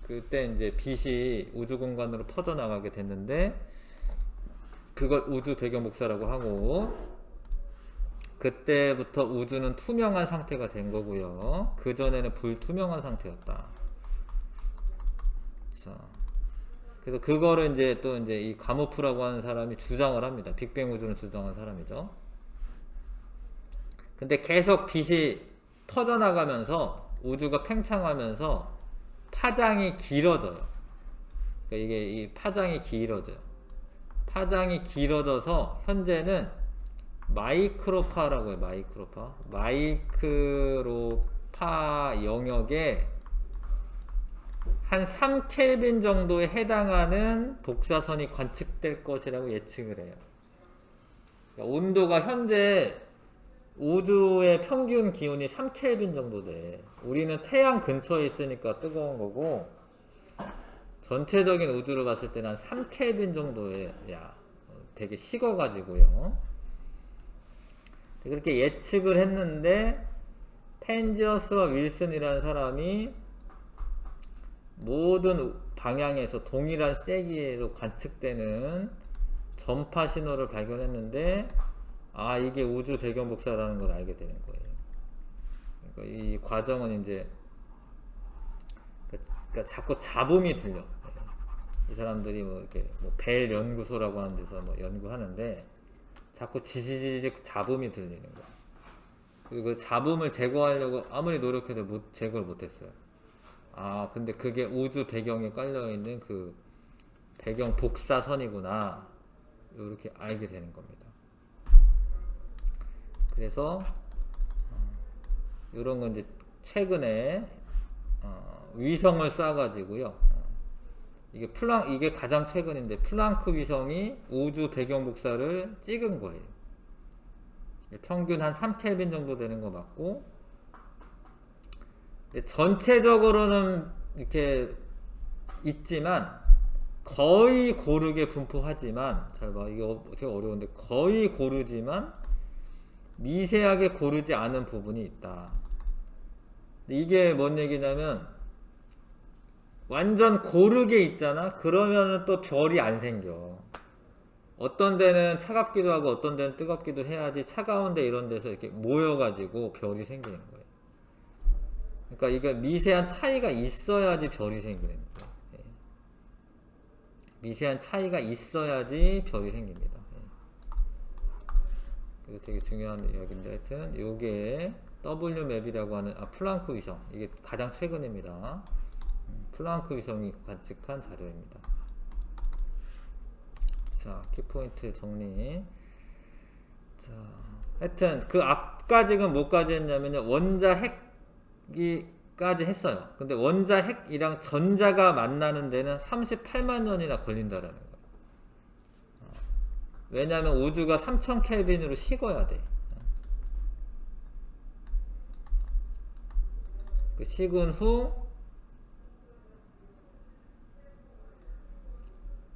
그때 이제 빛이 우주 공간으로 퍼져나가게 됐는데 그걸 우주 배경 복사라고 하고, 그때부터 우주는 투명한 상태가 된 거고요. 그 전에는 불투명한 상태였다. 자, 그래서 그거를 이제 또 이제 이 가모프라고 하는 사람이 주장을 합니다. 빅뱅 우주를 주장한 사람이죠. 근데 계속 빛이 퍼져나가면서 우주가 팽창하면서 파장이 길어져요. 그러니까 이게 이 파장이 길어져요. 파장이 길어져서 현재는 마이크로파라고 해요. 마이크로파 영역에 한 3켈빈 정도에 해당하는 복사선이 관측될 것이라고 예측을 해요. 그러니까 온도가 현재 우주의 평균 기온이 3켈빈 정도 돼. 우리는 태양 근처에 있으니까 뜨거운 거고, 전체적인 우주를 봤을 때는 한 3켈빈 정도야. 되게 식어가지고요. 그렇게 예측을 했는데 펜지어스와 윌슨이라는 사람이 모든 방향에서 동일한 세기로 관측되는 전파 신호를 발견했는데, 아, 이게 우주 배경 복사라는 걸 알게 되는 거예요. 그러니까 이 과정은 이제 그러니까 자꾸 잡음이 들려. 이 사람들이 뭐 이렇게 뭐 벨 연구소라고 하는 데서 뭐 연구하는데 자꾸 지지직 잡음이 들리는 거야. 그리고 그 잡음을 제거하려고 아무리 노력해도 제거를 못했어요. 아, 근데 그게 우주 배경에 깔려있는 그 배경 복사선이구나, 이렇게 알게 되는 겁니다. 그래서 이런 건 이제 최근에 위성을 쏴가지고요. 이게 가장 최근인데 플랑크 위성이 우주 배경 복사를 찍은 거예요. 평균 한 3켈빈 정도 되는 거 맞고, 전체적으로는 이렇게 있지만 거의 고르게 분포하지만, 잘 봐, 이거 되게 어려운데 거의 고르지만 미세하게 고르지 않은 부분이 있다. 이게 뭔 얘기냐면 완전 고르게 있잖아. 그러면은 또 별이 안 생겨. 어떤 데는 차갑기도 하고 어떤 데는 뜨겁기도 해야지 차가운데 이런 데서 이렇게 모여가지고 별이 생기는 거예요. 그러니까 이게 미세한 차이가 있어야지 별이 생기는 거예요. 미세한 차이가 있어야지 별이 생깁니다. 이거 되게 중요한 이야기인데, 하여튼 요게 WMAP이라고 하는 플랑크 위성, 이게 가장 최근입니다. 플랑크 위성이 관측한 자료입니다. 자, 키포인트 정리. 자, 하여튼 그 앞까지는 뭐까지 했냐면요. 원자 핵이까지 했어요. 근데 원자 핵이랑 전자가 만나는 데는 38만 년이나 걸린다라는 거예요. 왜냐하면 우주가 3000 켈빈으로 식어야 돼. 그 식은 후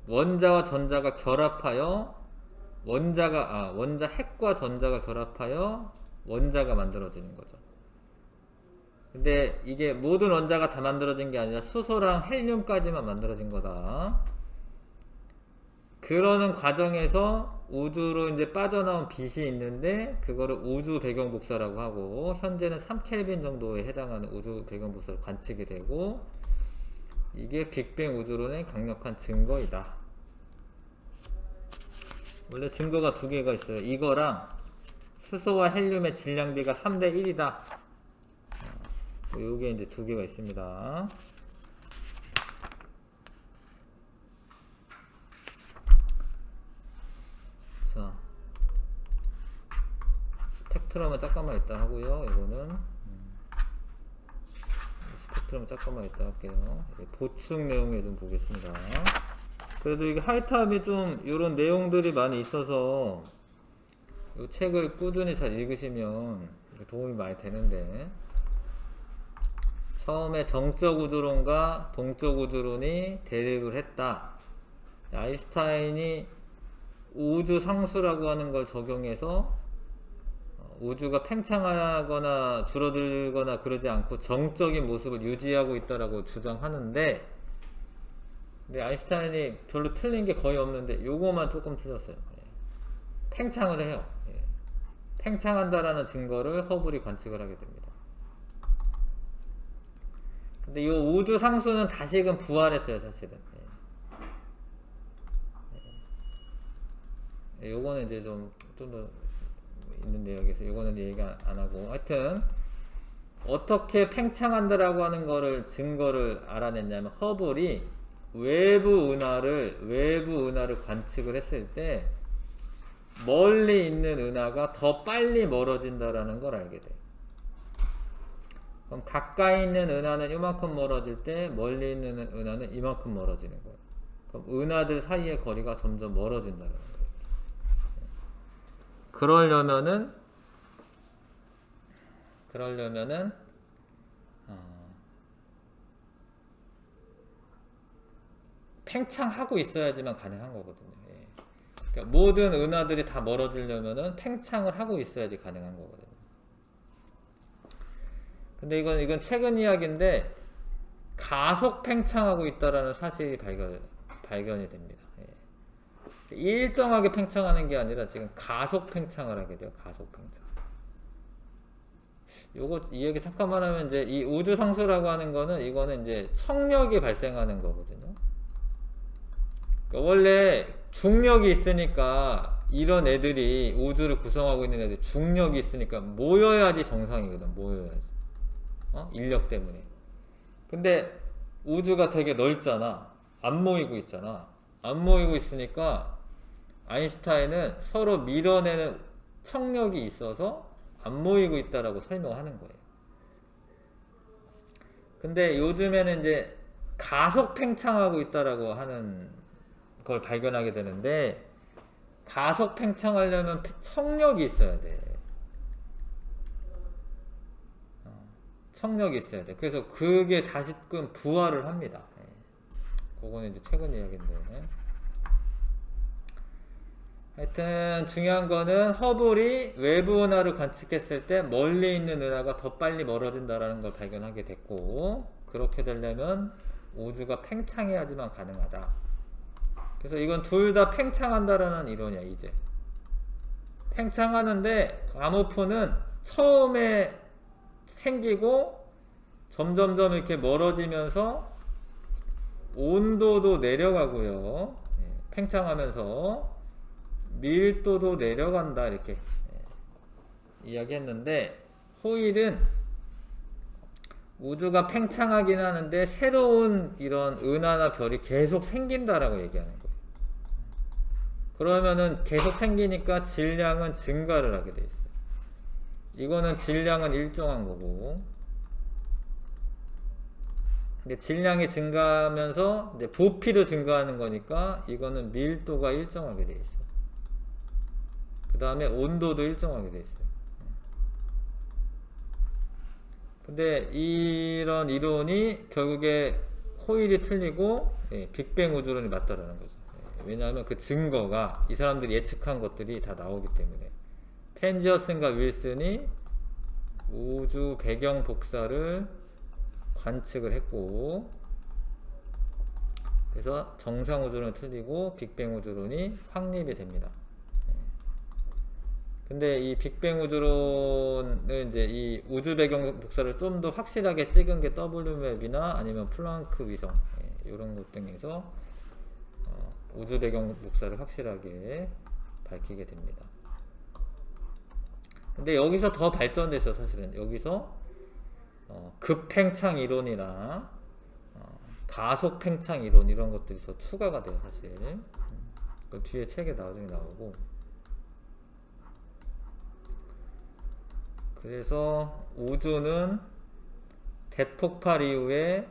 원자와 전자가 결합하여 원자 핵과 전자가 결합하여 원자가 만들어지는 거죠. 근데 이게 모든 원자가 다 만들어진 게 아니라 수소랑 헬륨까지만 만들어진 거다. 그러는 과정에서 우주로 이제 빠져나온 빛이 있는데 그거를 우주 배경 복사라고 하고 현재는 3켈빈 정도에 해당하는 우주 배경 복사로 관측이 되고 이게 빅뱅 우주론의 강력한 증거이다. 원래 증거가 두 개가 있어요. 이거랑 수소와 헬륨의 질량비가 3대 1이다. 요게 이제 두 개가 있습니다. 자, 스펙트럼은 잠깐만 있다 하고요. 이거는 스펙트럼 잠깐만 있다 할게요. 보충 내용에 좀 보겠습니다. 그래도 이게 하이탑이 좀 이런 내용들이 많이 있어서 이 책을 꾸준히 잘 읽으시면 도움이 많이 되는데, 처음에 정적 우주론과 동적 우주론이 대립을 했다. 아인슈타인이 우주 상수라고 하는 걸 적용해서 우주가 팽창하거나 줄어들거나 그러지 않고 정적인 모습을 유지하고 있다라고 주장하는데, 근데 아인슈타인이 별로 틀린 게 거의 없는데 요거만 조금 틀렸어요. 팽창을 해요. 팽창한다라는 증거를 허블이 관측을 하게 됩니다. 근데 이 우주 상수는 다시금 부활했어요, 사실은. 요거는 이제 좀 더 있는데 여기서 요거는 얘기 안 하고, 하여튼 어떻게 팽창한다라고 하는 거를 증거를 알아냈냐면 허블이 외부 은하를 관측을 했을 때 멀리 있는 은하가 더 빨리 멀어진다라는 걸 알게 돼요. 그럼 가까이 있는 은하는 이만큼 멀어질 때 멀리 있는 은하는 이만큼 멀어지는 거예요. 그럼 은하들 사이의 거리가 점점 멀어진다는 거예요. 그러려면은 팽창하고 있어야지만 가능한 거거든요. 그러니까 모든 은하들이 다 멀어지려면은 팽창을 하고 있어야지 가능한 거거든요. 근데 이건 최근 이야기인데 가속 팽창하고 있다라는 사실이 발견이 됩니다. 일정하게 팽창하는 게 아니라 지금 가속 팽창을 하게 돼요. 가속 팽창. 이 얘기 잠깐만 하면 이제 이 우주 상수라고 하는 거는 이거는 이제 청력이 발생하는 거거든요. 그러니까 원래 중력이 있으니까 이런 애들이 우주를 구성하고 있는 애들 중력이 있으니까 모여야지 정상이거든. 모여야지. 인력 때문에. 근데 우주가 되게 넓잖아. 안 모이고 있잖아. 안 모이고 있으니까 아인슈타인은 서로 밀어내는 청력이 있어서 안 모이고 있다라고 설명하는 거예요. 근데 요즘에는 이제 가속 팽창하고 있다라고 하는 걸 발견하게 되는데, 가속 팽창하려면 청력이 있어야 돼. 청력이 있어야 돼. 그래서 그게 다시금 부활을 합니다. 그거는 이제 최근 이야기인데. 하여튼 중요한 거는 허블이 외부 은하를 관측했을 때 멀리 있는 은하가 더 빨리 멀어진다라는 걸 발견하게 됐고, 그렇게 되려면 우주가 팽창해야지만 가능하다. 그래서 이건 둘 다 팽창한다라는 이론이야. 이제 팽창하는데 가모프는 처음에 생기고 점점점 이렇게 멀어지면서 온도도 내려가고요. 팽창하면서 밀도도 내려간다, 이렇게 이야기했는데, 호일은 우주가 팽창하긴 하는데 새로운 이런 은하나 별이 계속 생긴다라고 얘기하는 거예요. 그러면은 계속 생기니까 질량은 증가를 하게 돼 있어요. 이거는 질량은 일정한 거고, 근데 질량이 증가하면서 이제 부피도 증가하는 거니까 이거는 밀도가 일정하게 돼 있어요. 그 다음에 온도도 일정하게 돼 있어요. 근데 이런 이론이 결국에 호일이 틀리고 빅뱅 우주론이 맞다라는 거죠. 왜냐하면 그 증거가 이 사람들이 예측한 것들이 다 나오기 때문에. 펜지어슨과 윌슨이 우주 배경 복사를 관측을 했고, 그래서 정상 우주론이 틀리고 빅뱅 우주론이 확립이 됩니다. 근데 이 빅뱅 우주론은 이제 이 우주 배경 복사를 좀 더 확실하게 찍은 게 WMAP이나 아니면 플랑크 위성 이런 것 등에서 우주 배경 복사를 확실하게 밝히게 됩니다. 근데 여기서 더 발전됐어. 사실은 여기서 급팽창 이론이나 가속 팽창 이론 이런 것들이 더 추가가 돼요. 사실 그 뒤에 책에 나중에 나오고. 그래서 우주는 대폭발 이후에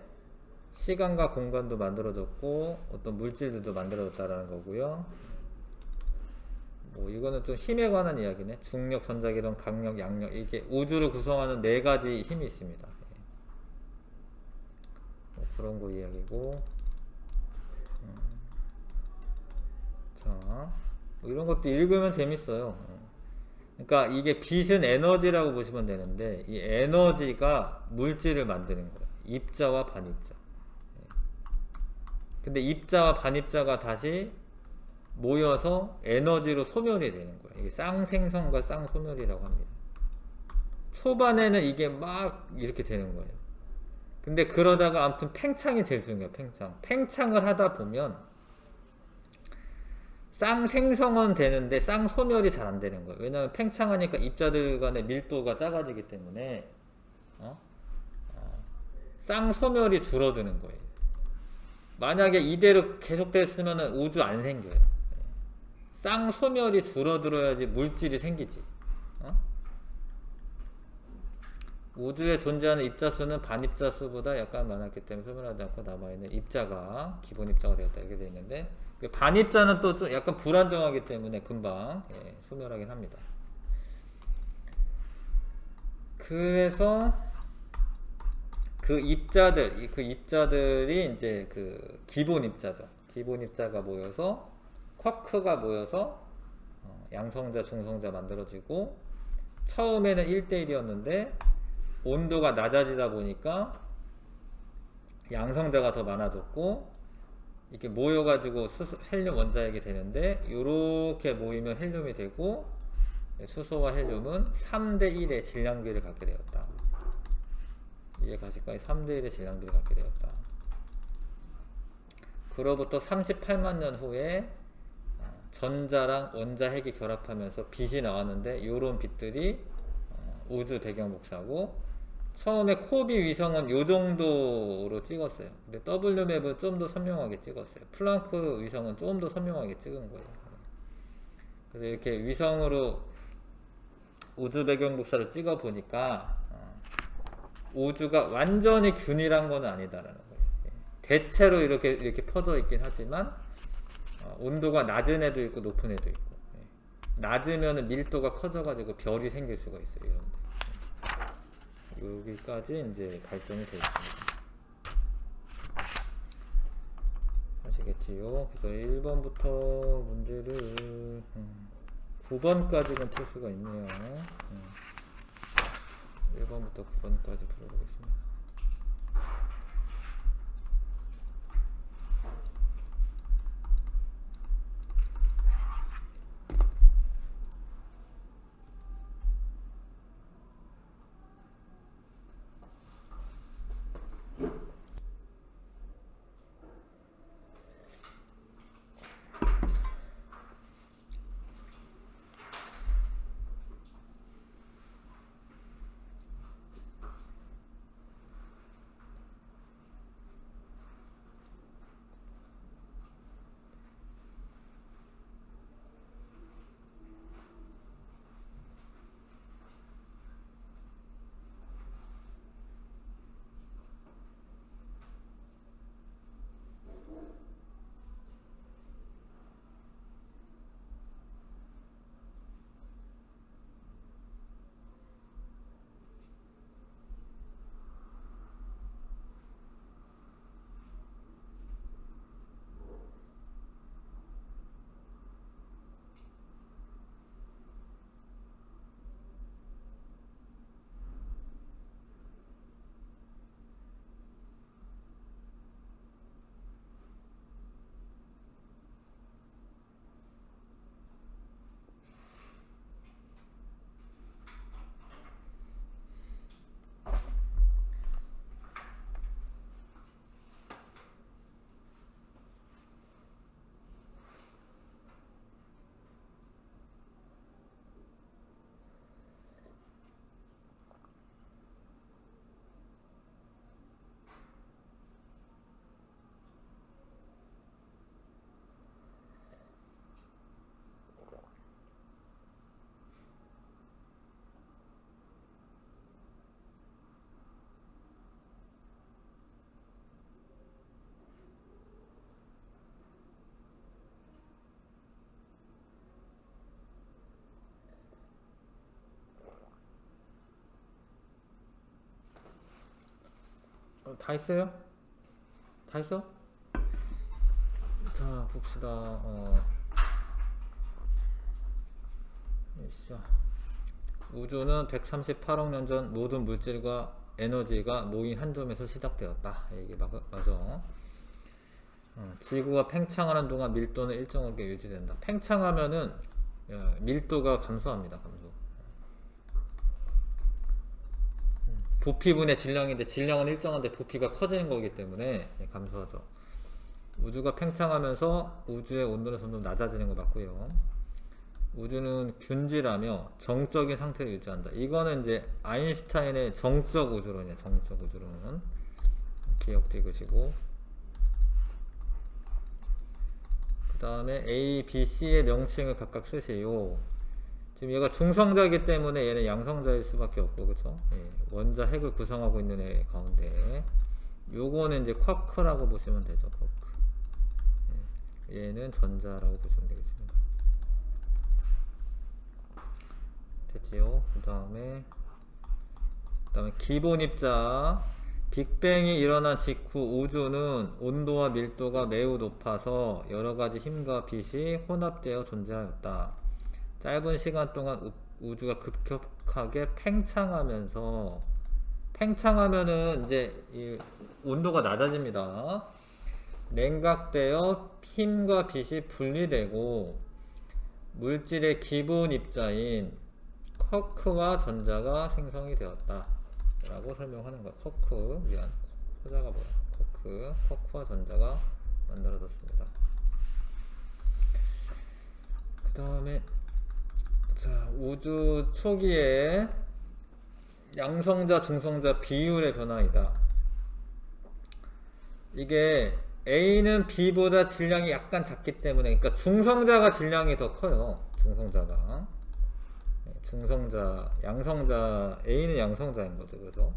시간과 공간도 만들어졌고 어떤 물질들도 만들어졌다라는 거고요. 뭐 이거는 좀 힘에 관한 이야기네. 중력, 전자기론, 강력, 양력, 이게 우주를 구성하는 4가지 힘이 있습니다. 뭐 그런 거 이야기고. 자, 뭐 이런 것도 읽으면 재밌어요. 그러니까 이게 빛은 에너지라고 보시면 되는데, 이 에너지가 물질을 만드는 거예요. 입자와 반입자. 근데 입자와 반입자가 다시 모여서 에너지로 소멸이 되는 거예요. 이게 쌍생성과 쌍소멸이라고 합니다. 초반에는 이게 막 이렇게 되는 거예요. 근데 그러다가 아무튼 팽창이 제일 중요해요. 팽창을 하다 보면 쌍생성은 되는데 쌍소멸이 잘 안 되는 거예요. 왜냐하면 팽창하니까 입자들 간의 밀도가 작아지기 때문에 쌍소멸이 줄어드는 거예요. 만약에 이대로 계속됐으면 우주 안 생겨요. 쌍소멸이 줄어들어야지 물질이 생기지. 우주에 존재하는 입자 수는 반입자 수보다 약간 많았기 때문에 소멸하지 않고 남아있는 입자가 기본 입자가 되었다 이렇게 되어 있는데, 반입자는 또 좀 약간 불안정하기 때문에 금방 소멸하긴 합니다. 그래서 그 입자들이 이제 그 기본 입자죠. 기본 입자가 모여서 쿼크가 모여서 양성자, 중성자 만들어지고, 처음에는 1대1이었는데 온도가 낮아지다 보니까 양성자가 더 많아졌고, 이렇게 모여가지고 헬륨 원자핵이 되는데, 이렇게 모이면 헬륨이 되고, 수소와 헬륨은 3대1의 질량비를 갖게 되었다. 이해 가실까요? 3대1의 질량비를 갖게 되었다. 그로부터 38만 년 후에 전자랑 원자핵이 결합하면서 빛이 나왔는데, 이런 빛들이 우주 배경 복사고, 처음에 코비 위성은 요 정도로 찍었어요. 근데 WMAP은 좀 더 선명하게 찍었어요. 플랑크 위성은 좀 더 선명하게 찍은 거예요. 그래서 이렇게 위성으로 우주 배경 복사를 찍어 보니까 우주가 완전히 균일한 건 아니다라는 거예요. 대체로 이렇게 퍼져 있긴 하지만 온도가 낮은 애도 있고 높은 애도 있고, 낮으면 밀도가 커져가지고 별이 생길 수가 있어요. 이런데. 여기까지 이제 발전이 되어 있습니다. 아시겠지요? 그래서 1번부터 문제를 9번까지는 풀 수가 있네요. 1번부터 9번까지 풀어보겠습니다. 다 했어요? 다 했어? 자, 봅시다. 우주는 138억 년 전 모든 물질과 에너지가 모인 한 점에서 시작되었다. 이게 맞아. 지구가 팽창하는 동안 밀도는 일정하게 유지된다. 팽창하면은 밀도가 감소합니다. 감소. 부피분의 질량인데 질량은 일정한데 부피가 커지는 거기 때문에 감소하죠. 우주가 팽창하면서 우주의 온도는 점점 낮아지는 거 맞고요. 우주는 균질하며 정적인 상태를 유지한다. 이거는 이제 아인슈타인의 정적 우주론이에요. 정적 우주론. 기억도 읽으시고. 그 다음에 A, B, C의 명칭을 각각 쓰세요. 지금 얘가 중성자이기 때문에 얘는 양성자일 수밖에 없고, 그쵸? 예, 원자 핵을 구성하고 있는 애 가운데 요거는 이제 쿼크라고 보시면 되죠. 쿼크. 예, 얘는 전자라고 보시면 되겠습니다. 됐지요? 그 다음에 기본 입자. 빅뱅이 일어난 직후 우주는 온도와 밀도가 매우 높아서 여러가지 힘과 빛이 혼합되어 존재하였다. 짧은 시간 동안 우주가 급격하게 팽창하면은 이제 이 온도가 낮아집니다. 냉각되어 힘과 빛이 분리되고 물질의 기본 입자인 쿼크와 전자가 생성이 되었다 라고 설명하는 거야. 쿼크, 미안, 호자가 뭐야? 쿼크와 전자가 만들어졌습니다. 그 다음에 자, 우주 초기에 양성자, 중성자 비율의 변화이다. 이게 A는 B보다 질량이 약간 작기 때문에, 그러니까 중성자가 질량이 더 커요. 중성자가. 양성자, A는 양성자인 거죠. 그래서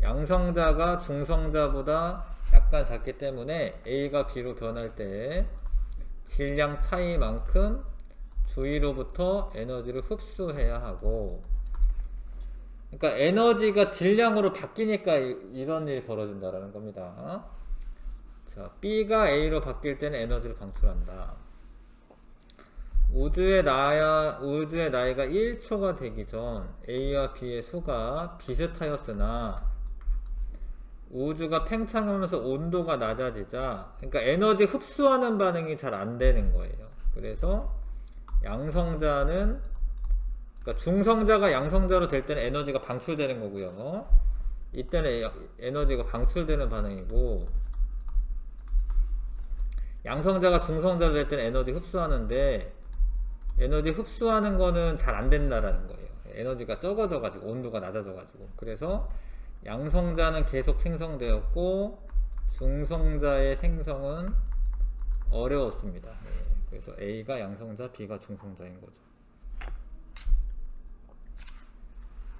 양성자가 중성자보다 약간 작기 때문에 A가 B로 변할 때 질량 차이만큼 주위로부터 에너지를 흡수해야 하고, 그러니까 에너지가 질량으로 바뀌니까 이런 일이 벌어진다라는 겁니다. 자, B가 A로 바뀔 때는 에너지를 방출한다. 우주의 나이가 1초가 되기 전 A와 B의 수가 비슷하였으나 우주가 팽창하면서 온도가 낮아지자, 그러니까 에너지 흡수하는 반응이 잘 안 되는 거예요. 그래서 양성자는, 그러니까 중성자가 양성자로 될 때는 에너지가 방출되는 거고요. 이때는 에너지가 방출되는 반응이고, 양성자가 중성자로 될 때는 에너지 흡수하는데, 에너지 흡수하는 거는 잘 안 된다라는 거예요. 에너지가 적어져가지고, 온도가 낮아져가지고. 그래서 양성자는 계속 생성되었고, 중성자의 생성은 어려웠습니다. 그래서 A가 양성자, B가 중성자인 거죠.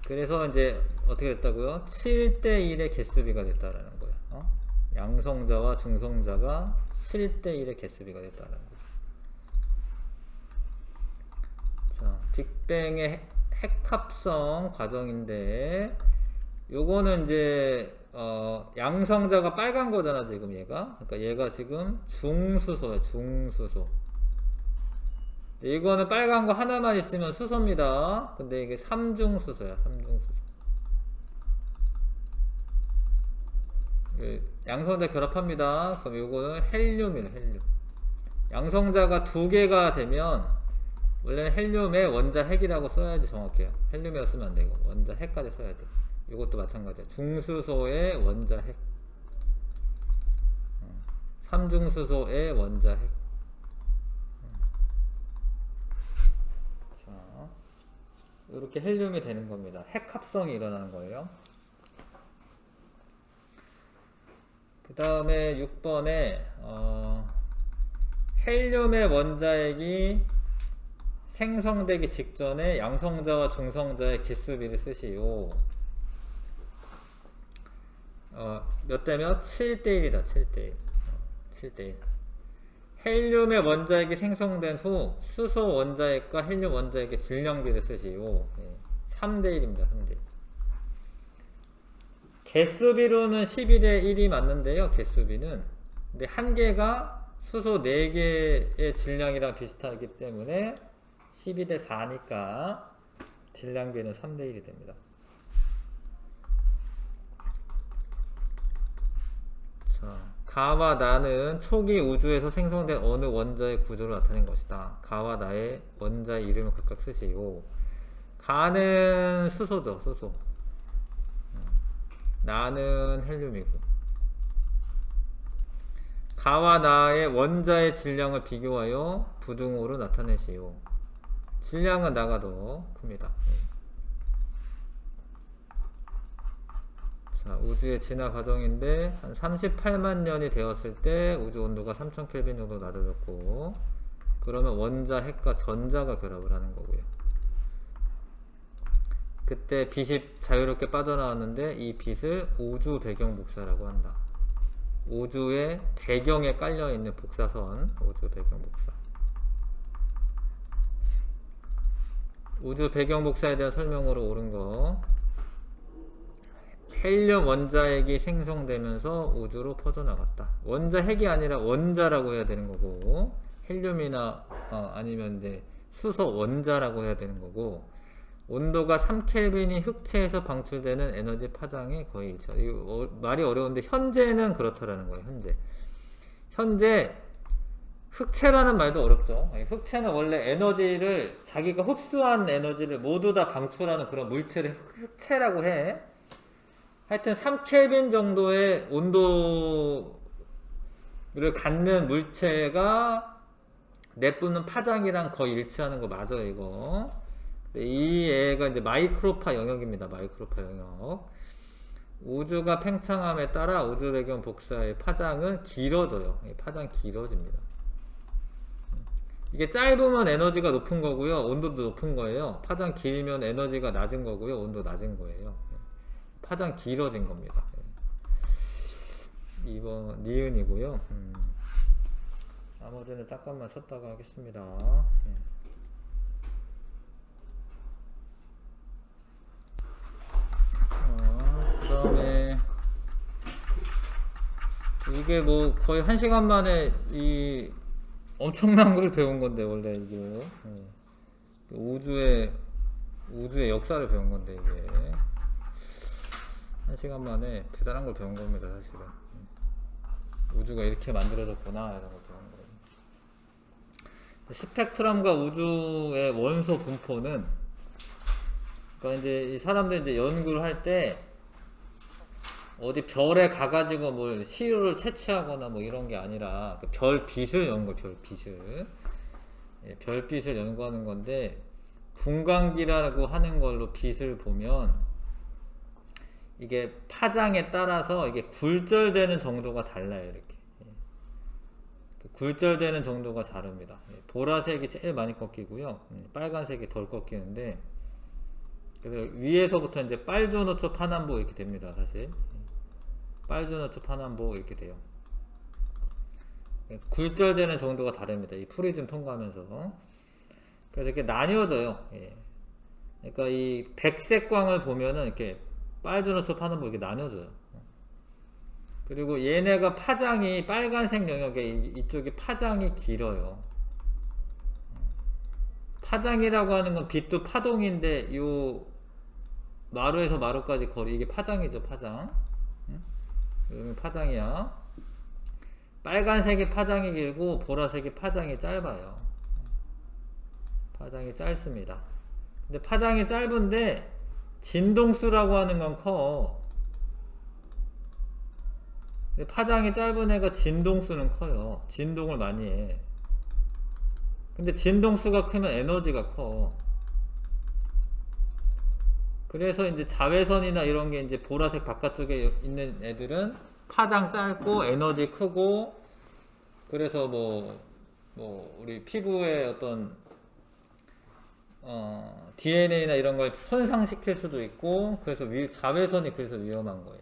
그래서 이제 어떻게 됐다고요? 7대1의 개수비가 됐다라는 거예요. 양성자와 중성자가 7대1의 개수비가 됐다라는 거죠. 자, 빅뱅의 핵합성 과정인데, 요거는 이제 양성자가 빨간 거잖아 지금 얘가. 그러니까 얘가 지금 중수소야. 중수소. 이거는 빨간 거 하나만 있으면 수소입니다. 근데 이게 삼중수소야. 삼중수소. 양성자 결합합니다. 그럼 요거는 헬륨이에요. 헬륨. 양성자가 두 개가 되면 원래는 헬륨의 원자 핵이라고 써야지 정확해요. 헬륨이었으면 안 되고 원자 핵까지 써야 돼. 이것도 마찬가지야. 중수소의 원자 핵. 삼중수소의 원자 핵. 자, 이렇게 헬륨이 되는 겁니다. 핵합성이 일어나는 거예요. 그 다음에 6번에 헬륨의 원자핵이 생성되기 직전에 양성자와 중성자의 개수비를 쓰시오. 몇 대 몇? 7대1이다. 7대1. 7대1. 헬륨의 원자핵이 생성된 후 수소 원자핵과 헬륨 원자핵의 질량비를 쓰시오. 3대1입니다. 3대1. 개수비로는 11의 1이 맞는데요. 개수비는. 근데 한 개가 수소 4개의 질량이랑 비슷하기 때문에 12대 4니까 질량비는 3대 1이 됩니다. 자, 가와 나는 초기 우주에서 생성된 어느 원자의 구조를 나타낸 것이다. 가와 나의 원자의 이름을 각각 쓰시오. 가는 수소죠, 수소. 나는 헬륨이고. 가와 나의 원자의 질량을 비교하여 부등호로 나타내시오. 질량은 나가 더 큽니다. 자, 우주의 진화 과정인데 한 38만 년이 되었을 때 우주 온도가 3000켈빈 정도 낮아졌고, 그러면 원자, 핵과 전자가 결합을 하는 거고요. 그때 빛이 자유롭게 빠져나왔는데 이 빛을 우주 배경 복사라고 한다. 우주의 배경에 깔려있는 복사선, 우주 배경 복사. 우주 배경 복사에 대한 설명으로 옳은 거. 헬륨 원자핵이 생성되면서 우주로 퍼져나갔다. 원자핵이 아니라 원자라고 해야 되는 거고, 헬륨이나 아니면 이제 수소 원자라고 해야 되는 거고, 온도가 3켈빈이 흑체에서 방출되는 에너지 파장에 거의 일치하다. 이거 말이 어려운데 현재는 그렇다라는 거예요. 현재 흑체라는 말도 어렵죠. 흑체는 원래 에너지를 자기가 흡수한 에너지를 모두 다 방출하는 그런 물체를 흑체라고 해. 하여튼 3켈빈 정도의 온도를 갖는 물체가 내뿜는 파장이랑 거의 일치하는 거 맞아요, 이거. 이 애가 이제 마이크로파 영역입니다. 마이크로파 영역. 우주가 팽창함에 따라 우주 배경 복사의 파장은 길어져요. 파장 길어집니다. 이게 짧으면 에너지가 높은 거고요. 온도도 높은 거예요. 파장 길면 에너지가 낮은 거고요. 온도 낮은 거예요. 파장 길어진 겁니다. 2번 니은이고요. 나머지는 잠깐만 썼다가 하겠습니다. 그 다음에 이게 뭐 거의 1시간 만에 이 엄청난 걸 배운 건데, 원래 이게 우주의 역사를 배운 건데, 이게 1시간 만에 대단한 걸 배운 겁니다. 사실은 우주가 이렇게 만들어졌구나, 이런 걸 배운 거예요. 스펙트럼과 우주의 원소 분포는, 그러니까 이제 이 사람들이 이제 연구를 할 때 어디 별에 가가지고 뭐 시료를 채취하거나 뭐 이런 게 아니라 그 별빛을 연구, 별빛을. 별빛을 연구하는 건데, 분광기라고 하는 걸로 빛을 보면 이게 파장에 따라서 이게 굴절되는 정도가 달라요. 이렇게 굴절되는 정도가 다릅니다. 보라색이 제일 많이 꺾이고요, 빨간색이 덜 꺾이는데, 그래서 위에서부터 이제 빨주노초 파남보 이렇게 됩니다. 사실 빨주노초 파남보 이렇게 돼요. 굴절되는 정도가 다릅니다. 이 프리즘 통과하면서. 그래서 이렇게 나뉘어져요. 그러니까 이 백색 광을 보면은 이렇게 빨주노초 파남보 이렇게 나뉘어져요. 그리고 얘네가 파장이 빨간색 영역에 이쪽이 파장이 길어요. 파장이라고 하는 건 빛도 파동인데, 요 마루에서 마루까지 거리, 이게 파장이죠, 파장. 여기 파장이야. 빨간색이 파장이 길고 보라색이 파장이 짧아요. 파장이 짧습니다. 근데 파장이 짧은데 진동수라고 하는 건 커. 근데 파장이 짧은 애가 진동수는 커요. 진동을 많이 해. 근데 진동수가 크면 에너지가 커. 그래서 이제 자외선이나 이런 게 이제 보라색 바깥쪽에 있는 애들은 파장 짧고 에너지 크고, 그래서 뭐 우리 피부에 어떤 DNA나 이런 걸 손상시킬 수도 있고, 그래서 자외선이 그래서 위험한 거예요.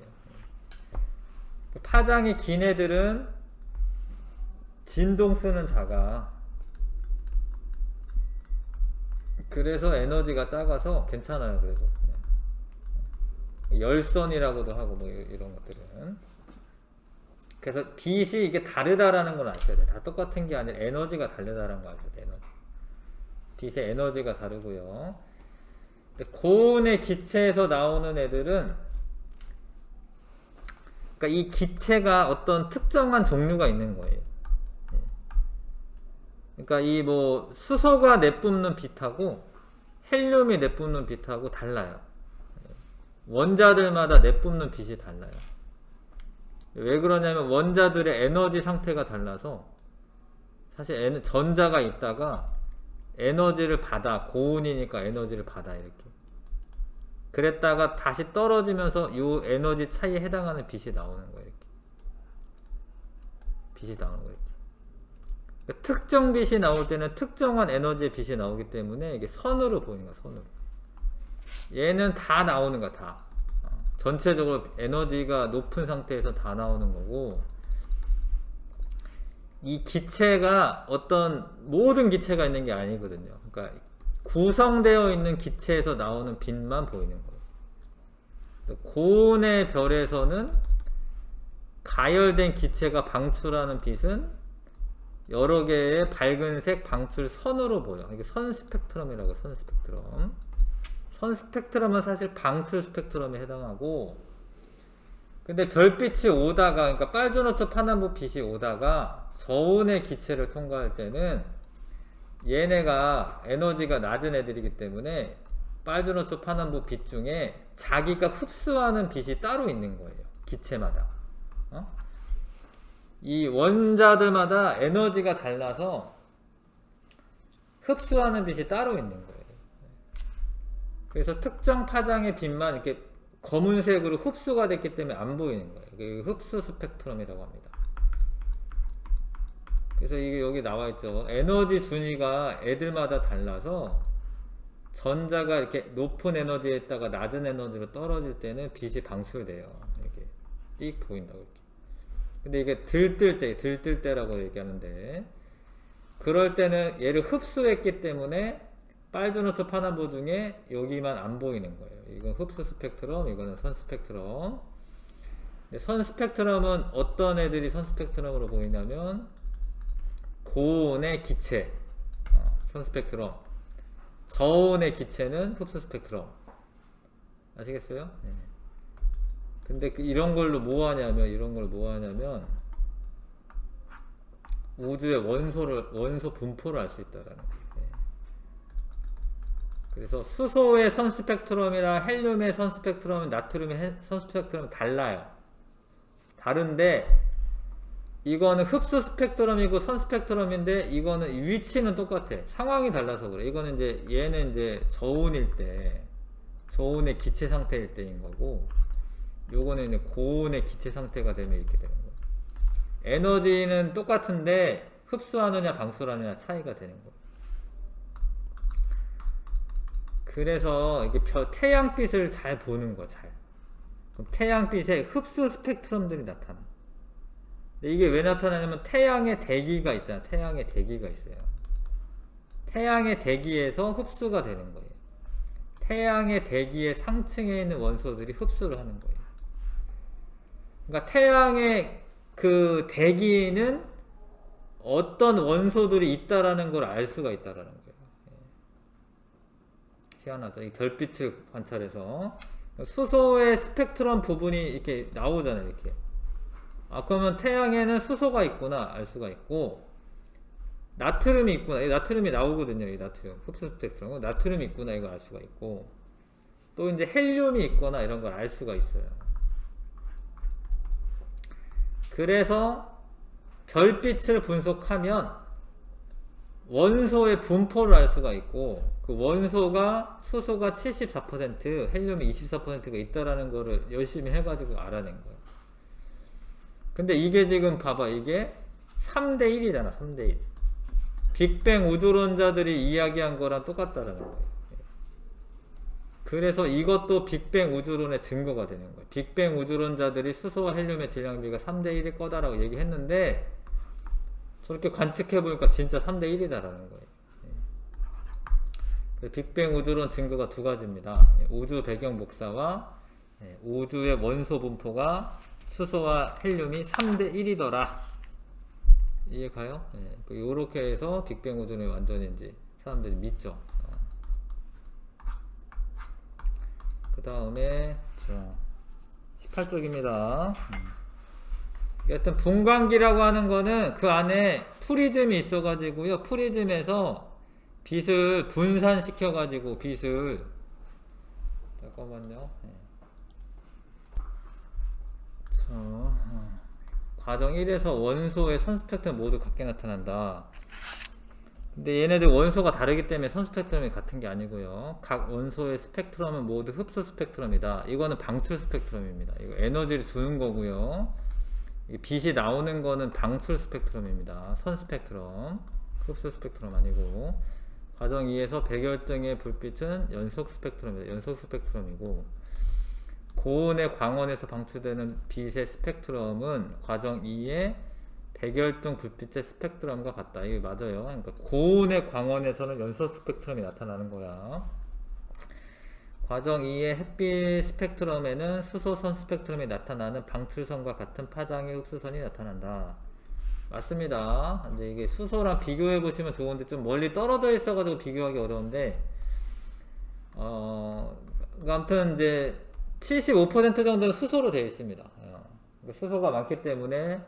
파장이 긴 애들은 진동수는 작아. 그래서 에너지가 작아서 괜찮아요. 그래도 열선이라고도 하고 뭐 이런 것들은. 그래서 빛이 이게 다르다라는 걸 아셔야 돼요. 다 똑같은 게 아니라 에너지가 다르다라는 거 아셔야 돼요. 에너지. 빛의 에너지가 다르고요. 고온의 기체에서 나오는 애들은, 그러니까 이 기체가 어떤 특정한 종류가 있는 거예요. 그러니까 이 뭐 수소가 내뿜는 빛하고 헬륨이 내뿜는 빛하고 달라요. 원자들마다 내뿜는 빛이 달라요. 왜 그러냐면 원자들의 에너지 상태가 달라서, 사실 전자가 있다가 에너지를 받아, 고온이니까 에너지를 받아, 이렇게. 그랬다가 다시 떨어지면서 이 에너지 차이에 해당하는 빛이 나오는 거예요. 이렇게. 빛이 나오는 거예요. 이렇게. 그러니까 특정 빛이 나올 때는 특정한 에너지의 빛이 나오기 때문에 이게 선으로 보이는 거야. 선으로. 얘는 다 나오는 거야. 다. 전체적으로 에너지가 높은 상태에서 다 나오는 거고, 이 기체가 어떤 모든 기체가 있는 게 아니거든요. 그러니까 구성되어 있는 기체에서 나오는 빛만 보이는 거예요. 고온의 별에서는 가열된 기체가 방출하는 빛은 여러 개의 밝은색 방출 선으로 보여. 이게 선 스펙트럼이라고. 선 스펙트럼. 선 스펙트럼은 사실 방출 스펙트럼에 해당하고, 근데 별빛이 오다가, 그러니까 빨주노초 파남보 빛이 오다가 저온의 기체를 통과할 때는 얘네가 에너지가 낮은 애들이기 때문에 빨주노초 파남보 빛 중에 자기가 흡수하는 빛이 따로 있는 거예요. 기체마다. 이 원자들마다 에너지가 달라서 흡수하는 빛이 따로 있는 거예요. 그래서 특정 파장의 빛만 이렇게 검은색으로 흡수가 됐기 때문에 안 보이는 거예요. 이게 흡수 스펙트럼이라고 합니다. 그래서 이게 여기 나와 있죠. 에너지 준위가 애들마다 달라서 전자가 이렇게 높은 에너지에 있다가 낮은 에너지로 떨어질 때는 빛이 방출돼요. 이렇게 띡 보인다고 이렇게. 근데 이게 들뜰 때라고 얘기하는데, 그럴 때는 얘를 흡수했기 때문에 빨주노초 파남보 중에 여기만 안 보이는 거예요. 이건 흡수 스펙트럼, 이거는 선 스펙트럼. 선 스펙트럼은 어떤 애들이 선 스펙트럼으로 보이냐면 고온의 기체, 선 스펙트럼. 저온의 기체는 흡수 스펙트럼. 아시겠어요? 네. 근데 이런 걸로 뭐 하냐면 우주의 원소 분포를 알 수 있다라는 거예요. 그래서 수소의 선 스펙트럼이랑 헬륨의 선 스펙트럼, 나트륨의 선 스펙트럼은 달라요. 다른데 이거는 흡수 스펙트럼이고 선 스펙트럼인데 이거는 위치는 똑같아. 상황이 달라서 그래. 이거는 이제 얘는 이제 저온일 때, 저온의 기체 상태일 때인 거고, 요거는 이제 고온의 기체 상태가 되면 이렇게 되는 거예요. 에너지는 똑같은데 흡수하느냐 방출하느냐 차이가 되는 거예요. 그래서 이게 태양빛을 잘 보는 거, 잘. 그럼 태양빛에 흡수 스펙트럼들이 나타나. 근데 이게 왜 나타나냐면 태양의 대기가 있잖아. 태양의 대기가 있어요. 태양의 대기에서 흡수가 되는 거예요. 태양의 대기의 상층에 있는 원소들이 흡수를 하는 거예요. 그러니까 태양의 그 대기는 어떤 원소들이 있다라는 걸 알 수가 있다라는 거예요. 희한하죠. 이 별빛을 관찰해서 수소의 스펙트럼 부분이 이렇게 나오잖아요. 이렇게. 그러면 태양에는 수소가 있구나 알 수가 있고, 나트륨이 있구나. 이 나트륨이 나오거든요. 이 나트륨 흡수 스펙트럼. 나트륨이 있구나 이거 알 수가 있고, 또 이제 헬륨이 있거나 이런 걸 알 수가 있어요. 그래서 별빛을 분석하면 원소의 분포를 알 수가 있고, 그 원소가 수소가 74%, 헬륨이 24%가 있다라는 거를 열심히 해가지고 알아낸 거예요. 근데 이게 지금 봐봐, 이게 3대1이잖아. 3대1. 빅뱅 우주론자들이 이야기한 거랑 똑같다라는 거예요. 그래서 이것도 빅뱅 우주론의 증거가 되는 거예요. 빅뱅 우주론자들이 수소와 헬륨의 질량비가 3대1일 거다라고 얘기했는데, 저렇게 관측해보니까 진짜 3대1이다라는 거예요. 빅뱅 우주론 증거가 두 가지입니다. 우주 배경 복사와 우주의 원소 분포가 수소와 헬륨이 3대 1이더라. 이해가요? 요렇게 해서 빅뱅 우주는 완전인지 사람들이 믿죠. 그 다음에 18쪽입니다. 여튼 분광기라고 하는 거는 그 안에 프리즘이 있어 가지고요, 프리즘에서 빛을 분산시켜 가지고 빛을, 잠깐만요. 과정 1에서 원소의 선 스펙트럼 모두 같게 나타난다. 근데 얘네들 원소가 다르기 때문에 선 스펙트럼이 같은 게 아니고요, 각 원소의 스펙트럼은 모두 흡수 스펙트럼이다. 이거는 방출 스펙트럼입니다. 이거 에너지를 주는 거고요, 빛이 나오는 거는 방출 스펙트럼입니다. 선 스펙트럼, 흡수 스펙트럼 아니고. 과정 2에서 백열등의 불빛은 연속 스펙트럼입니다. 연속 스펙트럼이고, 고온의 광원에서 방출되는 빛의 스펙트럼은 과정 2의 백열등 불빛의 스펙트럼과 같다. 이게 맞아요. 그러니까 고온의 광원에서는 연속 스펙트럼이 나타나는 거야. 과정 2의 햇빛 스펙트럼에는 수소선 스펙트럼이 나타나는 방출선과 같은 파장의 흡수선이 나타난다. 맞습니다. 근데 이게 수소랑 비교해 보시면 좋은데 좀 멀리 떨어져 있어 가지고 비교하기 어려운데, 아무튼 이제 75% 정도는 수소로 되어 있습니다. 수소가 많기 때문에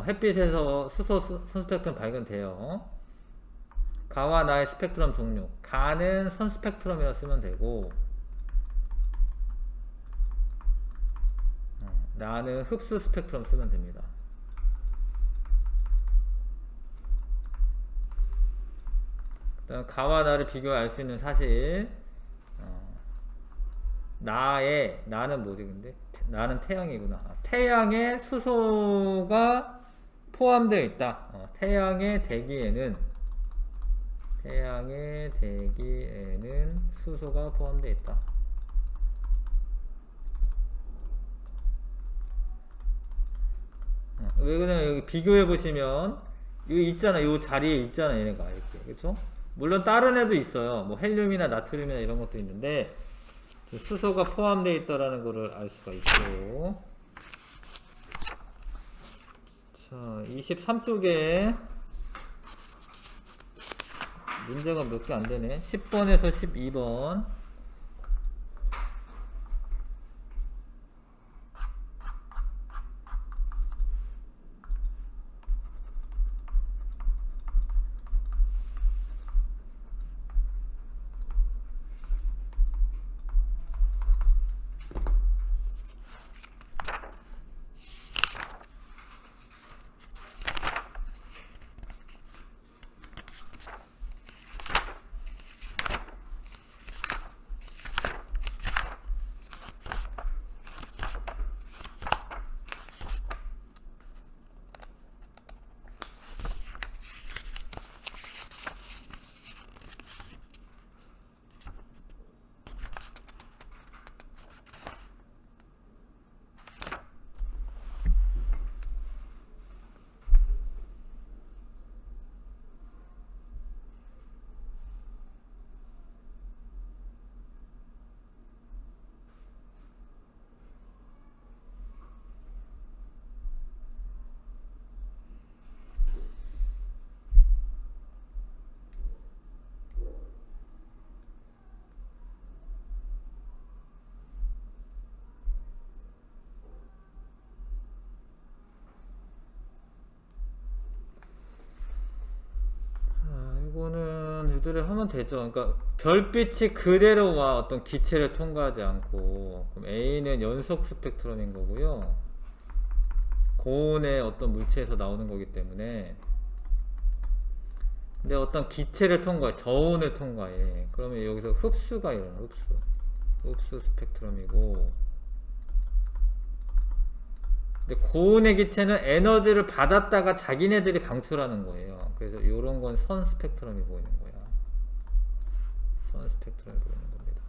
햇빛에서 수소 선 스펙트럼 발견돼요. 가와 나의 스펙트럼 종류. 가는 선 스펙트럼이라 쓰면 되고, 나는 흡수 스펙트럼 쓰면 됩니다. 그다음 가와 나를 비교해 알 수 있는 사실. 나는 뭐지 근데? 나는 태양이구나. 태양에 수소가 포함되어 있다. 태양의 대기에는 수소가 포함되어 있다. 왜 그러냐면 여기 비교해 보시면 여기 있잖아, 이 자리에 있잖아, 얘네가 이렇게. 그렇죠? 물론 다른 애도 있어요. 뭐 헬륨이나 나트륨이나 이런 것도 있는데 수소가 포함되어 있다라는 것을 알 수가 있고. 자, 23쪽에 문제가 몇 개 안 되네. 10번에서 12번. 이거는 유도를 하면 되죠. 그러니까 별빛이 그대로 와 어떤 기체를 통과하지 않고, 그럼 A는 연속 스펙트럼인 거고요, 고온의 어떤 물체에서 나오는 거기 때문에. 근데 어떤 기체를 통과해, 저온을 통과해. 그러면 여기서 흡수가 일어나. 흡수 스펙트럼이고, 근데 고온의 기체는 에너지를 받았다가 자기네들이 방출하는 거예요. 그래서 이런 건 선 스펙트럼이 보이는 거야. 선 스펙트럼이 보이는 겁니다.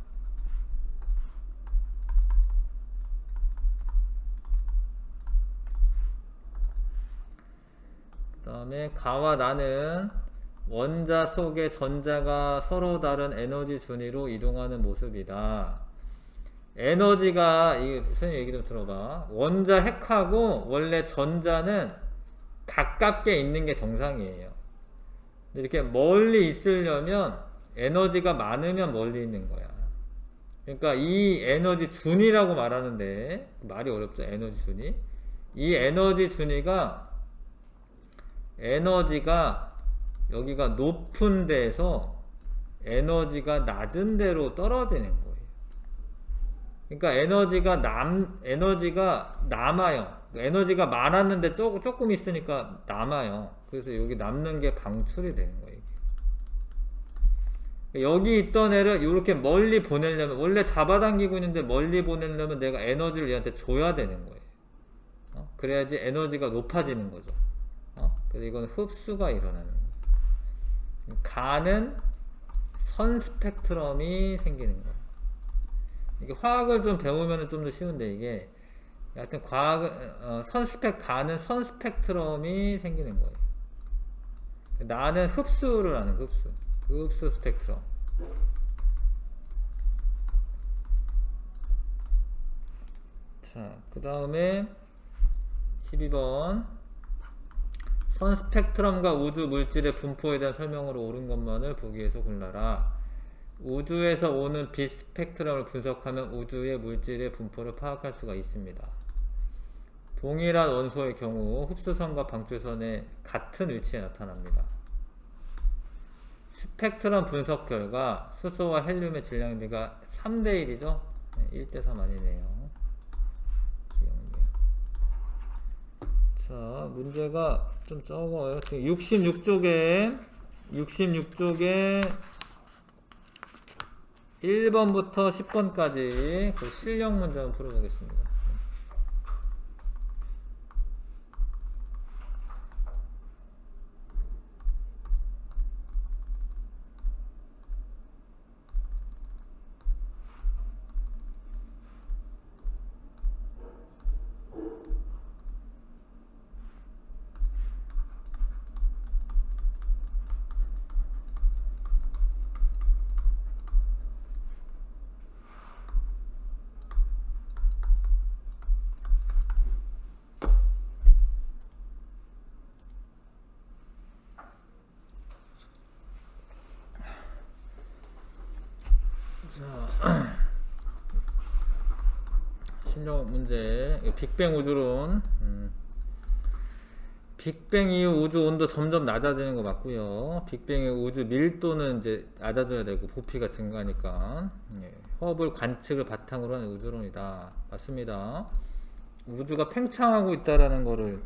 그 다음에 가와 나는 원자 속의 전자가 서로 다른 에너지 준위로 이동하는 모습이다. 에너지가, 이 선생님 얘기 좀 들어봐. 원자 핵하고 원래 전자는 가깝게 있는 게 정상이에요. 이렇게 멀리 있으려면 에너지가 많으면 멀리 있는 거야. 그러니까 이 에너지 준위라고 말하는데, 말이 어렵죠. 에너지 준위. 이 에너지 준위가 에너지가 여기가 높은 데에서 에너지가 낮은 데로 떨어지는 거예요. 그러니까 에너지가 남아요. 에너지가 많았는데 조금 있으니까 남아요. 그래서 여기 남는 게 방출이 되는 거예요. 여기 있던 애를 이렇게 멀리 보내려면, 원래 잡아당기고 있는데 멀리 보내려면 내가 에너지를 얘한테 줘야 되는 거예요. 그래야지 에너지가 높아지는 거죠. 그래서 이건 흡수가 일어나는 거예요. 가는 선 스펙트럼이 생기는 거예요. 이게 화학을 좀 배우면 좀 더 쉬운데, 이게 하여튼 가는 선 스펙트럼이 생기는 거예요. 나는 흡수를 하는 흡수 스펙트럼. 자, 그 다음에 12번. 선 스펙트럼과 우주 물질의 분포에 대한 설명으로 옳은 것만을 보기 위해서 골라라. 우주에서 오는 빛 스펙트럼을 분석하면 우주의 물질의 분포를 파악할 수가 있습니다. 동일한 원소의 경우 흡수선과 방출선의 같은 위치에 나타납니다. 스펙트럼 분석 결과 수소와 헬륨의 질량비가 3대1이죠? 1대3 아니네요. 자, 문제가 좀 적어요. 지금 66쪽에 1번부터 10번까지 그 실력 문제 한번 풀어보겠습니다. 실력 문제. 빅뱅 우주론. 빅뱅 이후 우주 온도 점점 낮아지는 거 맞고요. 빅뱅 이후 우주 밀도는 이제 낮아져야 되고 부피가 증가하니까. 허블 관측을 바탕으로 하는 우주론이다. 맞습니다. 우주가 팽창하고 있다라는 거를,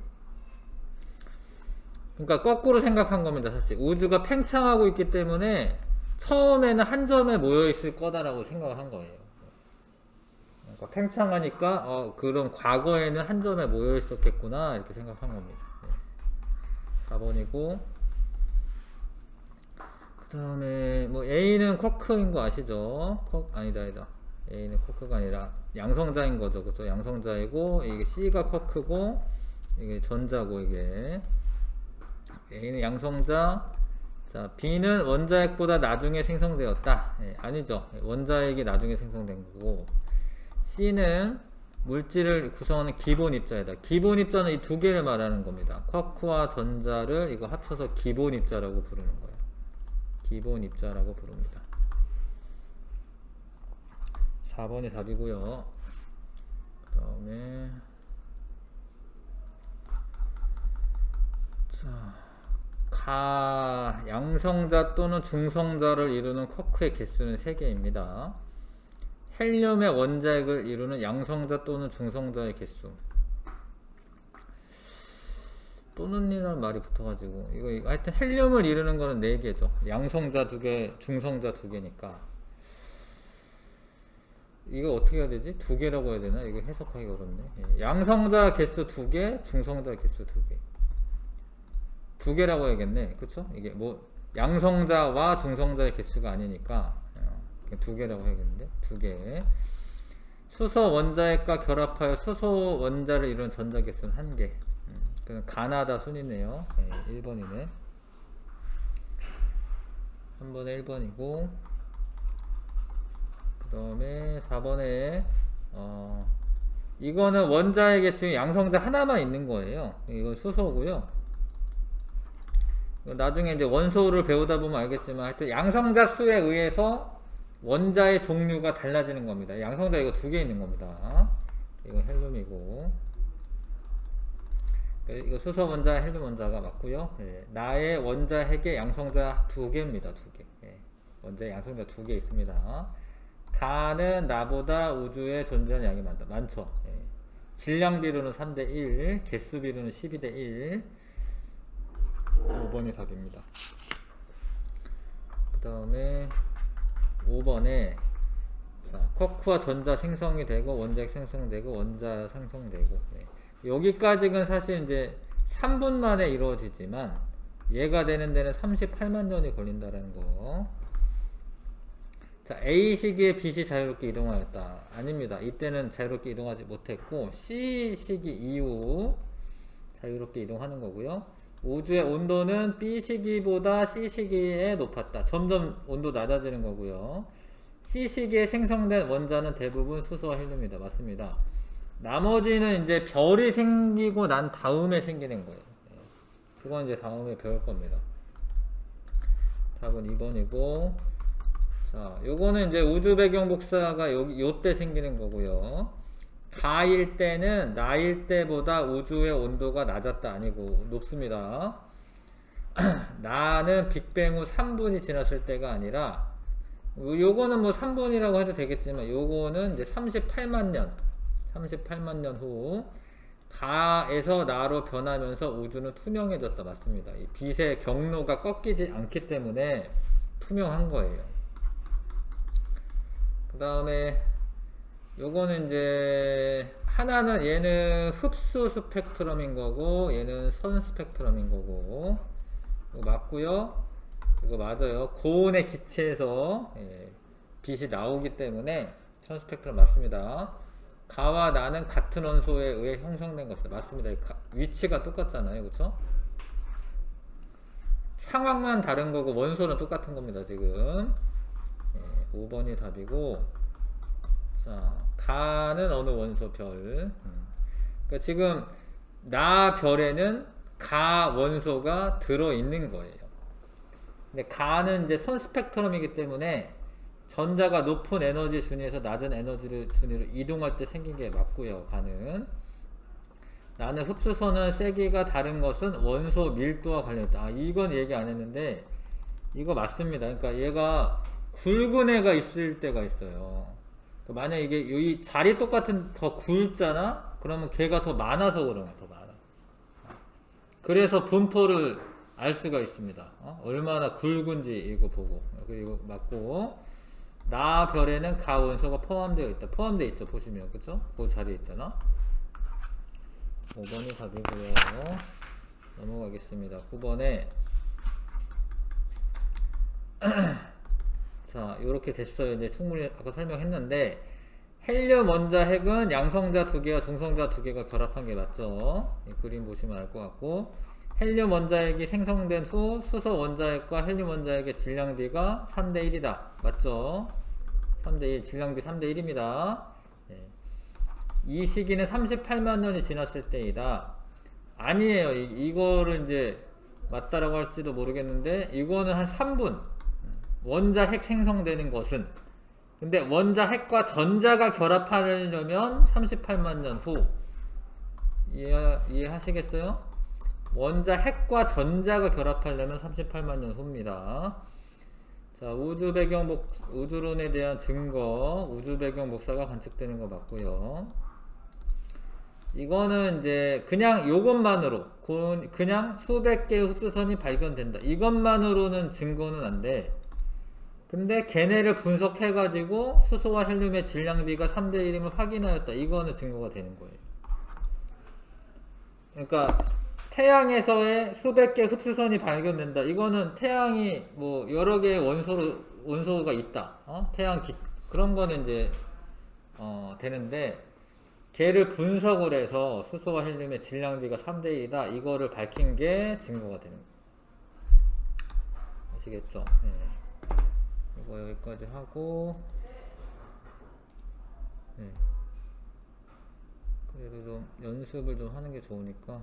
그러니까 거꾸로 생각한 겁니다. 사실 우주가 팽창하고 있기 때문에 처음에는 한 점에 모여 있을 거다라고 생각을 한 거예요. 그러니까 팽창하니까 그럼 과거에는 한 점에 모여 있었겠구나 이렇게 생각한 겁니다. 4번이고, 그 다음에 뭐 A는 쿼크인 거 아시죠? 아니다. A는 쿼크가 아니라 양성자인 거죠. 그죠? 양성자이고, 이게 C가 쿼크고, 이게 전자고, 이게. A는 양성자. 자, B는 원자핵보다 나중에 생성되었다. 아니죠. 원자핵이 나중에 생성된 거고, C는 물질을 구성하는 기본 입자이다. 기본 입자는 이 두 개를 말하는 겁니다. 쿼크와 전자를 이거 합쳐서 기본 입자라고 부르는 거예요. 기본 입자라고 부릅니다. 4번이 답이고요. 그 다음에 자, 양성자 또는 중성자를 이루는 쿼크의 개수는 3개입니다. 헬륨의 원자핵을 이루는 양성자 또는 중성자의 개수. 또는이라는 말이 붙어가지고 이거 하여튼 헬륨을 이루는 거는 4개죠. 양성자 2개, 중성자 2개니까. 이거 어떻게 해야 되지? 2개라고 해야 되나? 이거 해석하기 어렵네. 양성자 개수 2개, 중성자 개수 2개. 2개라고 해야겠네. 그쵸? 이게 뭐 양성자와 중성자의 개수가 아니니까 2개라고 해야겠는데, 2개. 수소 원자핵과 결합하여 수소 원자를 이루는 전자 개수는 1개. 가나다 순이네요. 1번이네. 3번에 1번이고, 그 그다음에 4번에 이거는 원자에게 지금 양성자 하나만 있는 거예요. 이건 수소고요. 나중에 이제 원소를 배우다 보면 알겠지만 하여튼 양성자 수에 의해서 원자의 종류가 달라지는 겁니다. 양성자 이거 2개 있는 겁니다. 이거 헬륨이고, 이거 수소 원자, 헬륨 원자가 맞고요. 예, 나의 원자 핵의 양성자 2개입니다. 2개. 예, 원자의 양성자 2개 있습니다. 가는 나보다 우주에 존재하는 양이 많죠. 예. 질량비로는 3대1, 개수비로는 12대1. 5번이 답입니다. 그 다음에 5번에 쿼크와 전자 생성이 되고 원자핵 생성되고 원자 생성되고, 네. 여기까지는 사실 이제 3분 만에 이루어지지만 얘가 되는 데는 38만 년이 걸린다라는 거. 자, A 시기에 빛이 자유롭게 이동하였다. 아닙니다. 이때는 자유롭게 이동하지 못했고 C 시기 이후 자유롭게 이동하는 거고요. 우주의 온도는 B 시기보다 C 시기에 높았다. 점점 온도 낮아지는 거고요. C 시기에 생성된 원자는 대부분 수소와 헬륨이다. 맞습니다. 나머지는 이제 별이 생기고 난 다음에 생기는 거예요. 그건 이제 다음에 배울 겁니다. 답은 2번이고, 자, 요거는 이제 우주 배경 복사가 요때 생기는 거고요. 가일 때는 나일 때보다 우주의 온도가 낮았다 아니고 높습니다. 나는 빅뱅 후 3분이 지났을 때가 아니라, 요거는 뭐 3분이라고 해도 되겠지만 요거는 이제 38만 년 후 가에서 나로 변하면서 우주는 투명해졌다. 맞습니다. 이 빛의 경로가 꺾이지 않기 때문에 투명한 거예요. 그 다음에 요거는 이제 하나는 얘는 흡수 스펙트럼인 거고 얘는 선 스펙트럼인 거고, 이거 맞고요. 이거 맞아요. 고온의 기체에서 빛이 나오기 때문에 선 스펙트럼 맞습니다. 가와 나는 같은 원소에 의해 형성된 것이다. 맞습니다. 위치가 똑같잖아요. 그쵸? 상황만 다른 거고 원소는 똑같은 겁니다. 지금 5번이 답이고, 자, 가는 어느 원소 별. 그러니까 지금 나 별에는 가 원소가 들어있는 거예요. 근데 가는 이제 선 스펙트럼이기 때문에 전자가 높은 에너지 순위에서 낮은 에너지 순위로 이동할 때 생긴 게 맞고요. 가는. 나는 흡수선은 세기가 다른 것은 원소 밀도와 관련있다. 아, 이건 얘기 안 했는데 이거 맞습니다. 그러니까 얘가 굵은 애가 있을 때가 있어요. 만약 이게 이 자리 똑같은 더 굵잖아? 그러면 걔가 더 많아서 그런 거야. 더 많아. 그래서 분포를 알 수가 있습니다. 얼마나 굵은지 이거 보고. 그리고 맞고, 나 별에는 가 원소가 포함되어 있다. 포함되어 있죠. 보시면. 그쵸? 그 자리에 있잖아. 5번이 답이고요. 넘어가겠습니다. 9번에 자, 요렇게 됐어요. 이제 충분히 아까 설명했는데, 헬륨 원자 핵은 양성자 2개와 중성자 2개가 결합한 게 맞죠? 이 그림 보시면 알 것 같고, 헬륨 원자핵이 생성된 후 수소 원자핵과 헬륨 원자핵의 질량비가 3대1이다. 맞죠? 3대1, 질량비 3대1입니다. 이 시기는 38만 년이 지났을 때이다. 아니에요. 이거를 이제 맞다라고 할지도 모르겠는데, 이거는 한 3분. 원자 핵 생성되는 것은. 근데 원자 핵과 전자가 결합하려면 38만 년 후. 이해하시겠어요? 원자 핵과 전자가 결합하려면 38만 년 후입니다. 자, 우주론에 대한 증거, 우주 배경 복사가 관측되는 거 맞고요. 이거는 이제 그냥 요것만으로, 그냥 수백 개의 흡수선이 발견된다. 이것만으로는 증거는 안 돼. 근데 걔네를 분석해가지고 수소와 헬륨의 질량비가 3대1임을 확인하였다. 이거는 증거가 되는 거예요. 그러니까 태양에서의 수백 개의 흡수선이 발견된다. 이거는 태양이 뭐 여러 개의 원소가 있다. 그런 거는 이제 되는데, 걔를 분석을 해서 수소와 헬륨의 질량비가 3대1이다. 이거를 밝힌 게 증거가 되는 거예요. 아시겠죠? 네. 이거 여기까지 하고, 네. 그래도 좀 연습을 좀 하는 게 좋으니까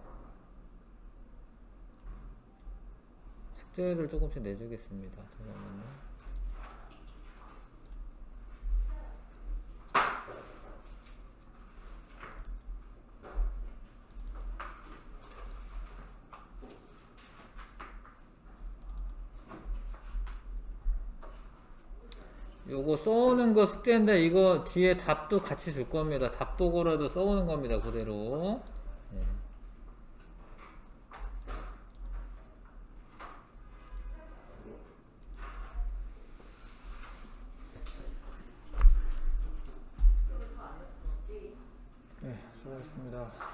숙제를 조금씩 내주겠습니다. 잠깐만요. 요거 써오는 거 숙제인데 이거 뒤에 답도 같이 줄 겁니다. 답 보고라도 써오는 겁니다. 그대로. 네. 네, 수고하셨습니다.